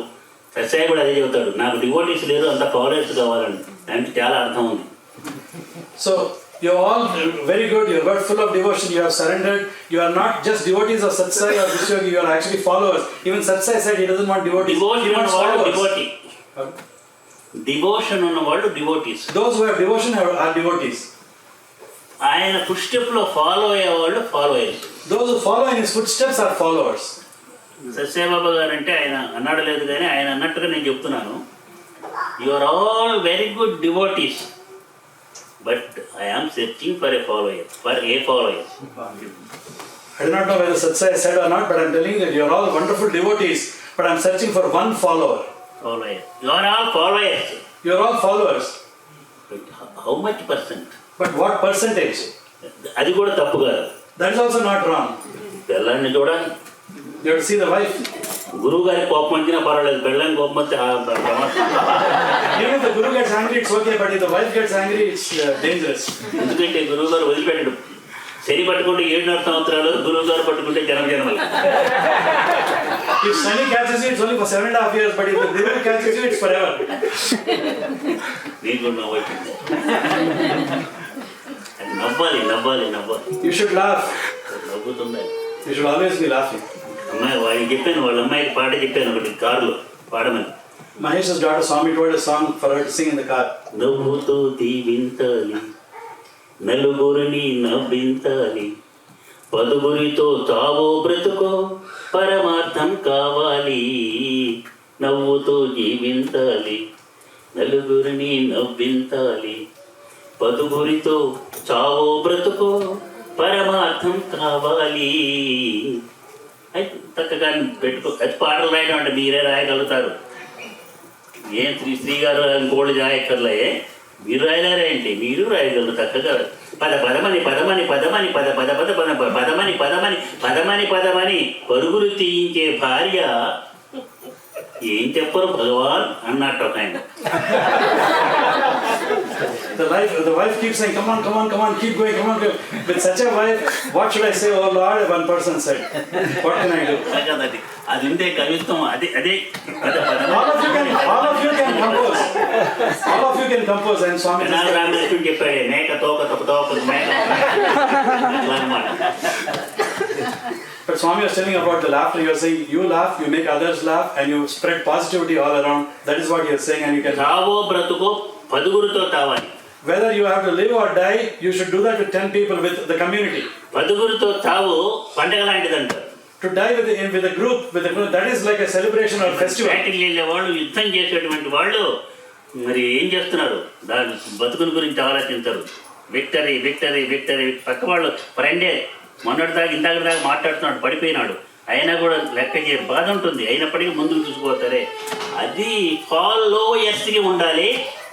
Satsai కూడా అదే చెబుతాడు, నాకు devotees లేదు, అంత followers కావాలని. దానికి చాలా అర్థం ఉంది. So You are all very good, you are full of devotion, you have surrendered. You are not just devotees of Satsai or Viswayogi, you are actually followers. Even Satsai said he doesn't want devotees, he devotion wants ఉన్నవాళ్ళు followers. Devotee, devotion ఉన్నవాళ్ళు devotees. Those who have devotion are devotees. ఆయన foot step లో follow అయ్యేవాళ్ళు followers. Those who follow in his footsteps are followers. Satyababa గారు అంటే ఆయన అన్నాడు లేదు కానీ ఆయన అన్నట్టుగా నేను చెప్తున్నాను, you are all very good devotees, but I am searching for a follower, for a follower. I do not know whether Satsai said or not, but I am telling you that you are all wonderful devotees, but I am searching for one follower. Follower, you are all followers. You are all followers. How much percent? But what percentage? అది కూడా తప్పు కాదు. That is also not wrong. పిల్లల్ని చూడాలి. You have to see the wife. గురువు గారికి కోపం వచ్చినా పర్వాలేదు, పిల్లల్ని కోపం వస్తే Even if the guru gets angry, it's okay, but if the wife gets angry, it's dangerous. ఎందుకంటే గురువు గారు వదిలిపెట్టడు. శని పట్టుకుంటే 7.5 సంవత్సరాలు, గురువు గారు పట్టుకుంటే జన్మలు. If Shani catches you, it's only for 7.5 years, but if the guru catches you, it's forever. నీకు నవ్వు వచ్చింది. నవ్వాలి నవ్వాలి నవ్వాలి. You should laugh. నవ్వుతుంది. You should always be laughing. అమ్మాయి వాడికి చెప్పాను, వాళ్ళ అమ్మాయికి పాట చెప్పాను ఒకటి కారులో పాడమని. Mahesh's daughter Swami told a song for her to sing in the car. నవ్వుతో దీవించాలి, నలుగురిని నవ్వించాలి, పదుగురితో తావో బ్రతుకో, పరమార్థం కావాలి. నవ్వుతో జీవించాలి, నలుగురిని నవ్వించాలి, పదుగురితో చావో బ్రతుకో, పరమార్థం కావాలి. అయితే చక్కగా పెట్టుకో. అది పాటలు రాయడం అంటే మీరే రాయగలుగుతారు. ఏం శ్రీ గారు ఇంకోళ్ళు రాయక్కర్లే, మీరు రాయలేరేంటి? మీరు రాయగలరు చక్కగా. పదమని పదమని పదమని పద పద పద పద పదమని పదమని పదమని పదమని పరుగులు తీయించే భార్య ఏం చెప్పరు భగవాన్ అన్నట్టు ఒక ఆయన. The wife keeps saying, come on, come on, come on, keep going, come on. With such a wife, what should I say, oh Lord? One person said, what can I do? అది ఉంటే కవిత్వం. అదే అదే All of you can compose. All of you can compose. And Swami రామకృష్ణుడు చెప్పాడు, మేక తోక తప్పు తోక మేక అన్నమాట. But Swami was telling about the laughter. You are saying you laugh, you make others laugh, and you spread positivity all around. That is what you are saying, and you can. చావో బ్రతుకో పదుగురితో తావాలి. Whether you have to live or die, you should do that with 10 people, with the community. పదుగురితో తావు పండగ లాంటిదంటారు. To die with a group, that is like a celebration or festival. Batting వెళ్ళే వాళ్ళు, యుద్ధం చేసేటువంటి వాళ్ళు మరి ఏం చేస్తున్నారు? దాని బతుకుని గురించి ఆలోచించరు. Victory victory victory. పక్క వాళ్ళు ఫ్రెండే మొన్నటి దాకా ఇందాక దాకా మాట్లాడుతున్నాడు, పడిపోయినాడు, అయినా కూడా లెక్క చేయరు. బాధ ఉంటుంది, అయినప్పటికీ ముందుకు చూసిపోతారే. అది ఫాలోయర్స్కి ఉండాలి.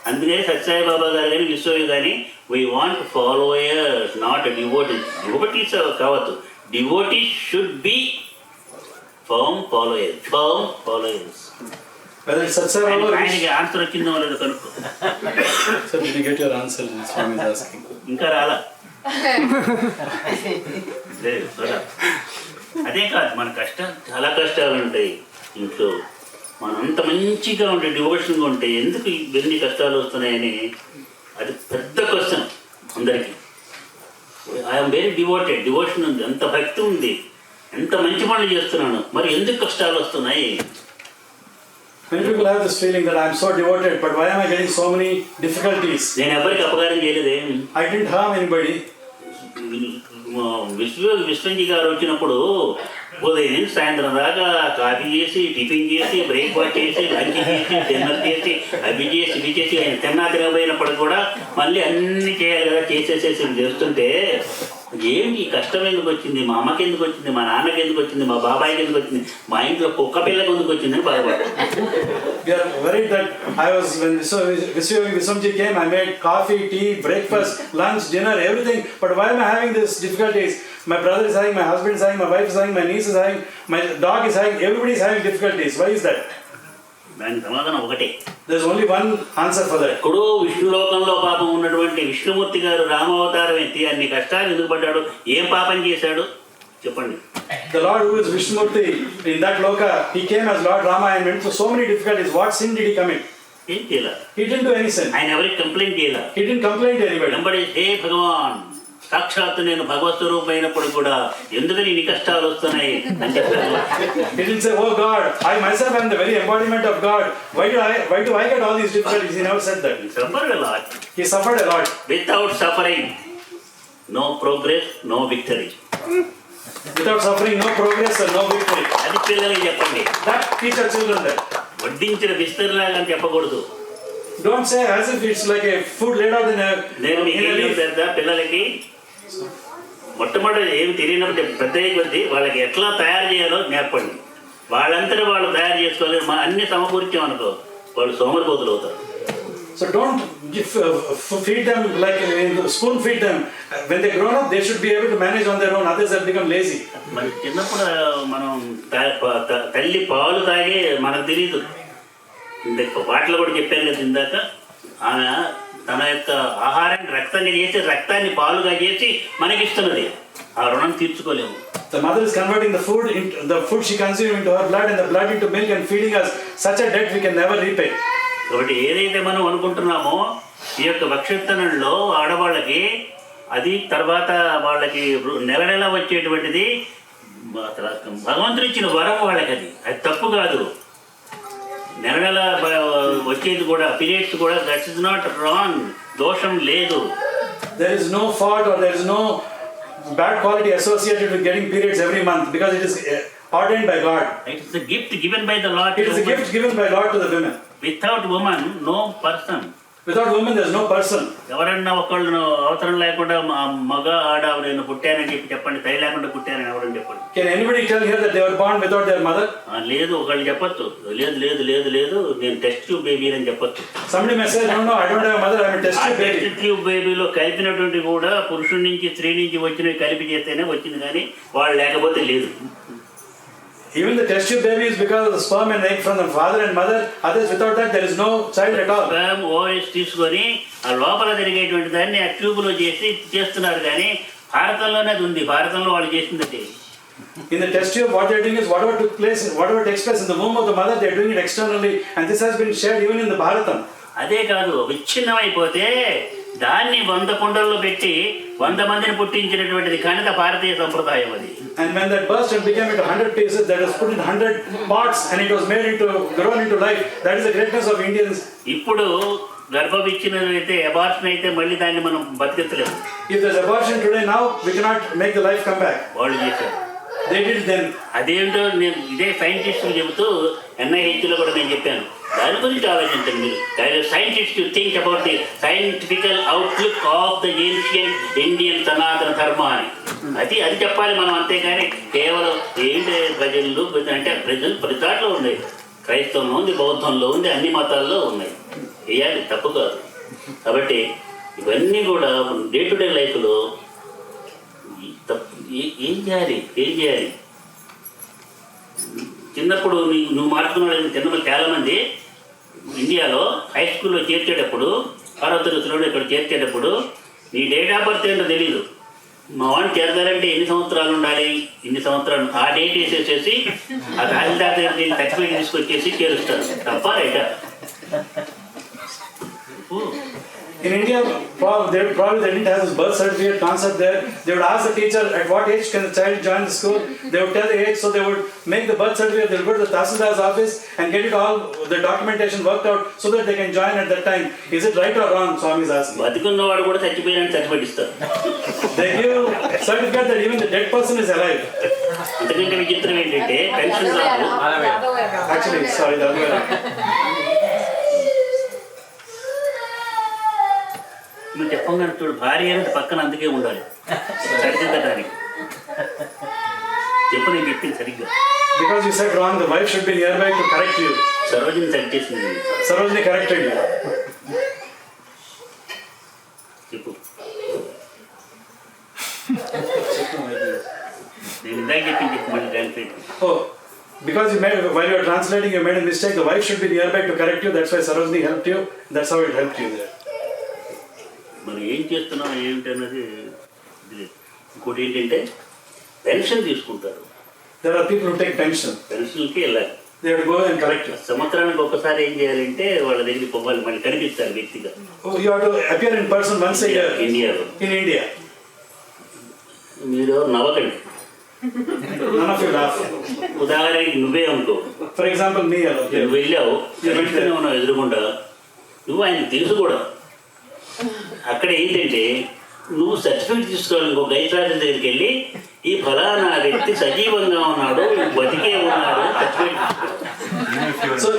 అందుకని సత్యసాయిబాబా గారు కానీ విశ్వయోగి కానీ we want followers, not devotees. Devotees కావద్దు, devotees should be firm followers, firm followers. Whether it's Satsai or ఆయనకి ఆన్సర్ వచ్చిందో లేదో కనుక్కో. So did you get your answer? Swami is asking. ఇంకా రాలా. అదే కాదు, మన కష్టాలు చాలా కష్టాలు ఉంటాయి ఇంట్లో. మనం అంత మంచిగా ఉంటే, డివోషన్గా ఉంటే ఎందుకు ఇవన్నీ కష్టాలు వస్తున్నాయని అది పెద్ద క్వశ్చన్ అందరికీ. ఐఎమ్ వెరీ డివోటెడ్, డివోషన్ ఉంది, అంత భక్తి ఉంది, ఎంత మంచి పనులు చేస్తున్నాను, మరి ఎందుకు కష్టాలు వస్తున్నాయి? Many people have this feeling that I am so devoted, but why am I getting so many difficulties? నేను ఎవరికి అపకారం చేయలేదే. I didn't harm anybody. విశ్వంజీ గారు వచ్చినప్పుడు ఉదయం నుంచి సాయంత్రం దాకా కాఫీ చేసి, టిఫిన్ చేసి, బ్రేక్ఫాస్ట్ చేసి, లంచ్ చేసి, డిన్నర్ చేసి, అవి చేసి ఇవి చేసి, ఆయన తినకపోయినప్పుడు కూడా మళ్ళీ అన్నీ చేయాలి కదా, చేసేసేసి చేస్తుంటే ఏంటి కష్టం ఎందుకు వచ్చింది, మా అమ్మకి ఎందుకు వచ్చింది, మా నాన్నకి ఎందుకు వచ్చింది, మా బాబాయికి ఎందుకు వచ్చింది, మా ఇంట్లో కుక్క పిల్లకి ఎందుకు వచ్చిందని బాధపడ్డాను. We are worried that when Viswayogi Viswamjee came, I made coffee, tea, breakfast, lunch, dinner, everything. But why am I having these difficulties? My brother is having, my husband is having, my wife is having, my niece is having, my dog is having, everybody is having difficulties. Why is that? దానికి సమాధానం ఒకటే. There is only one answer for that. ఇప్పుడు విష్ణులోకంలో పాపం ఉన్నటువంటి విష్ణుమూర్తి గారు రామావతారం ఎత్తి అన్ని కష్టాలు ఎందుకు పడ్డాడు? ఏం పాపం చేశాడు చెప్పండి. The Lord who is Vishnumurti in that loka, he came as Lord Rama and went through so many difficulties. What sin did he commit? ఏం చేయాల? He didn't do any sin. ఆయన ఎవరికి కంప్లైంట్ చేయాల. He didn't complain to anybody. వెంబడి హే భగవాన్, సాక్షాత్తు నేను భగవత్ స్వరూపమైనప్పుడు కూడా ఎందుకని ఇన్ని కష్టాలు వస్తున్నాయి అని చెప్పారు. He didn't say, oh God, I myself am the very embodiment of God. Why do I get all these difficulties? He never said that. He suffered a lot. He suffered a lot. Without suffering, no progress, no victory. Without suffering, no progress and no victory. అది పిల్లలకి చెప్పండి. That teach our children that. వడ్డించిన విస్తరలాగా అని చెప్పకూడదు. Don't say as if it's like a food laid out in a. నేను మీకు ఏం చెప్తా, పిల్లలకి మొట్టమొదటి ఏమి తెలియనప్పుడు పెద్ద కొద్దీ వాళ్ళకి ఎట్లా తయారు చేయాలో నేర్పండి. వాళ్ళంతా వాళ్ళు తయారు చేసుకోవాలి. అన్ని సమకూర్చామనుకో వాళ్ళు సోమరిపోతులు అవుతారు. So don't feed them like spoon feed them. When they grow up, they should be able to manage on their own. Others have become lazy. మరి చిన్నప్పుడు మనం తల్లి పాలు తాగి మనకు తెలియదు. వాటిలో కూడా చెప్పాను కదా ఇందాక, ఆమె తన యొక్క ఆహారాన్ని రక్తంగా చేసి రక్తాన్ని పాలుగా చేసి మనకిస్తున్నది. ఆ రుణం తీర్చుకోలేము. The mother is converting the food she consumes into her blood and the blood into milk and feeding us. Such a debt we can never repay. కాబట్టి ఏదైతే మనం అనుకుంటున్నామో ఈ యొక్క వక్షస్థలంలో ఆడవాళ్ళకి అది తర్వాత వాళ్ళకి నెల నెల వచ్చేటువంటిది భగవంతుడు ఇచ్చిన వరం వాళ్ళకి. అది తప్పు కాదు. నెల నెల వచ్చేది కూడా పీరియడ్స్ కూడా దట్ ఇస్ నాట్ రాంగ్. దోషం లేదు. There is no fault or there is no bad quality associated with getting periods every month because it is ordained by God. It is a gift given by the Lord. It is a gift given by God to the women. Without woman, no person. Without woman, there is no person. ఎవరన్నా ఒకళ్ళు అవసరం లేకుండా మగ ఆడ నేను పుట్టానని చెప్పండి, తల్లి లేకుండా పుట్టానని ఎవరని చెప్పండి. Can anybody tell here that they were born without their mother? లేదు, ఒకళ్ళు చెప్పొచ్చు. లేదు లేదు లేదు లేదు నేను టెస్ట్ ట్యూబ్ బేబీ అని చెప్పొచ్చు. Somebody may say, no, I don't have a mother, I am a test tube baby. Test tube బేబీలో కలిపినటువంటి కూడా పురుషుడి నుంచి స్త్రీ నుంచి వచ్చినవి కలిపి చేస్తేనే వచ్చింది, కానీ వాళ్ళు లేకపోతే లేదు. Even the test tube baby is because of the sperm and egg from the father and mother. Others, without that, there is no child at all. Sperm OS తీసుకొని ఆ లోపల జరిగేటువంటి దాన్ని ఆ ట్యూబ్లో చేస్తున్నారు, కానీ భారతంలోనే అది ఉంది. భారతంలో వాళ్ళు చేసిందంటే In the test tube, what they are doing is whatever takes place in the womb of the mother, they are doing it externally, and this has been shared even in the Bharatam. అదే కాదు, విచ్ఛిన్నమైపోతే దాన్ని 100 కుండల్లో పెట్టి 100 మందిని పుట్టించినటువంటిది కనుక భారతీయ సంప్రదాయం అది. And when that burst and became into 100 pieces, that was put in 100 parts and it was grown into life. That is the greatness of Indians. ఇప్పుడు గర్భవిచ్ఛిన్నమైతే abortion అయితే మళ్ళీ దాన్ని మనం బతికించలేము. If there is abortion today now, we cannot make the life come back. వాళ్ళు చేశారు. They did it then. అదేంటో నేను ఇదే సైంటిస్టులు చెబుతూ NIH కూడా నేను చెప్పాను, దాని గురించి ఆలోచించండి మీరు. Scientist think about the scientifical outlook of the ancient Indian Sanatana Dharma అని. అది చెప్పాలి మనం, అంతేగాని కేవలం ఏంటి ప్రజలు అంటే ప్రతి దాంట్లో ఉన్నాయి. క్రైస్తవంలో ఉంది, బౌద్ధంలో ఉంది, అన్ని మతాల్లో ఉన్నాయి. వేయాలి, తప్పు కాదు. కాబట్టి ఇవన్నీ కూడా డే టు డే లైఫ్లో ఏం చేయాలి. చిన్నప్పుడు నువ్వు మార్చుకున్నాడు. చిన్నప్పుడు చాలామంది ఇండియాలో హై స్కూల్లో చేర్చేటప్పుడు 6వ తరగతిలో ఇక్కడ చేర్చేటప్పుడు నీ డేట్ ఆఫ్ బర్త్ ఏంటో తెలీదు. మా వాడిని చేరతారంటే ఎన్ని సంవత్సరాలు ఉండాలి, ఇన్ని సంవత్సరాలు ఆ డేట్ వేసేసేసి ఆ తహసీల్దార్ దగ్గర సర్టిఫికేట్ తీసుకొచ్చేసి చేరుస్తారు. తప్ప రైటా? In India, they didn't have this birth certificate concept there. They would ask the teacher at what age can the child join the school. They would tell the age, so they would make the birth certificate. They would go to the Tahsildar's office and get it all, the documentation worked out so that they can join at that time. Is it right or wrong? Swami is asking. బతికున్నవాడు కూడా చచ్చిపోయిన certificate ఇస్తారు. They give certificate that even the dead person is alive. అంతకంటే విచిత్రం ఏంటంటే pension రాదు. Actually, sorry, the other way around. నువ్వు చెప్పగానే చూడు, భార్య అనేది పక్కన అందుకే ఉండాలి సరిదిద్దడానికి. చెప్పు, నేను చెప్పింది సరిగ్గా. Because you said wrong, the wife should be nearby to correct you. Sarojini సరి చేసింది. Sarojini corrected you. చెప్పు. నేను ఇందాక చెప్పింది చెప్పు మళ్ళీ translate. Oh, because while you are translating, you made a mistake. The wife should be nearby to correct you. That's why Sarojini helped you. That's how it helped you there. మనం ఏం చేస్తున్నాం ఏమిటి అన్నది. ఇంకోటి ఏంటంటే పెన్షన్ తీసుకుంటారు. There are people who take pension. పెన్షన్కి వెళ్ళాలి. they have to go and collect it. సంవత్సరానికి ఒక్కసారి ఏం చేయాలంటే వాళ్ళ దగ్గరికి పోవాలి, మళ్ళీ కనిపిస్తారు వ్యక్తిగా. Oh, you have to appear in person once a year. ఇండియాలో. In India. మీరు నవ్వకండి. None of you laugh. ఉదాహరణకి నువ్వే అనుకో. For example, me alone. నువ్వు వెళ్ళావు, ఉన్నావు ఎదురుకుండా, నువ్వు ఆయన తెలుసు కూడా. అక్కడ ఏంటంటే నువ్వు సర్టిఫికేట్ తీసుకోవాలి. ఇంకో గైడ్రాజు దగ్గరికి వెళ్ళి ఈ ఫలానా వ్యక్తి సజీవంగా ఉన్నాడు, బతికే ఉన్నాడు certificate. So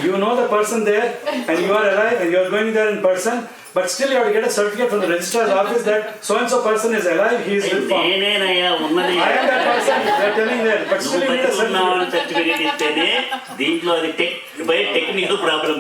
you know the person there and you are alive and you are going there in person, but still you have to get a certificate from the registrar's office that so and so person is alive, he is with form. నేనేనయ్యా ఉన్నది. I am that person, they are telling that, but still you need a certificate. Certificate ఇస్తేనే దీంట్లో అది technical problem.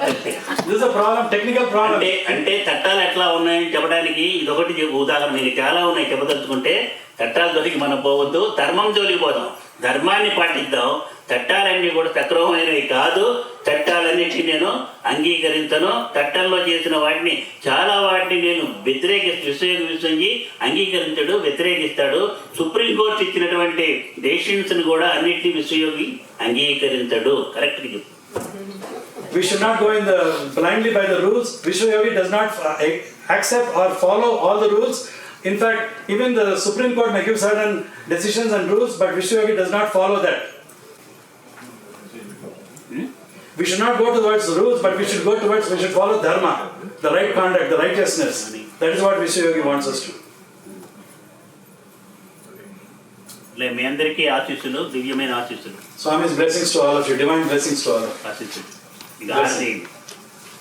This is a problem, technical problem. అంటే చట్టాలు ఎట్లా ఉన్నాయని చెప్పడానికి ఇదొకటి ఉదాహరణ. మీకు చాలా ఉన్నాయి చెప్పదలుచుకుంటే. చట్టాల జోలికి మనం పోవద్దు, ధర్మం జోలికి పోదాం, ధర్మాన్ని పాటిద్దాం. చట్టాలన్నీ కూడా సక్రమమైనవి కాదు, చట్టాలన్నిటికీ నేను అంగీకరించను. చట్టాల్లో చేసిన వాటిని చాలా వాటిని నేను విశ్వయోగి విశ్వంజీ అంగీకరించడు, వ్యతిరేకిస్తాడు. సుప్రీంకోర్టు ఇచ్చినటువంటి డెసిషన్స్ని కూడా అన్నిటినీ విశ్వయోగి అంగీకరించడు. కరెక్ట్గా చెప్పు. We should not go blindly by the rules. Viswayogi does not accept or follow all the rules. In fact, even the Supreme Court may give certain decisions and rules, but Viswayogi does not follow that. We should not go towards rules, but we should follow dharma, the right conduct, the righteousness. That is what Viswayogi wants us to. మీ అందరికీ ఆశీస్సులు, దివ్యమైన ఆశీస్సులు. Swami's blessings to all of you, divine blessings to all of you. ఆశీస్సులు.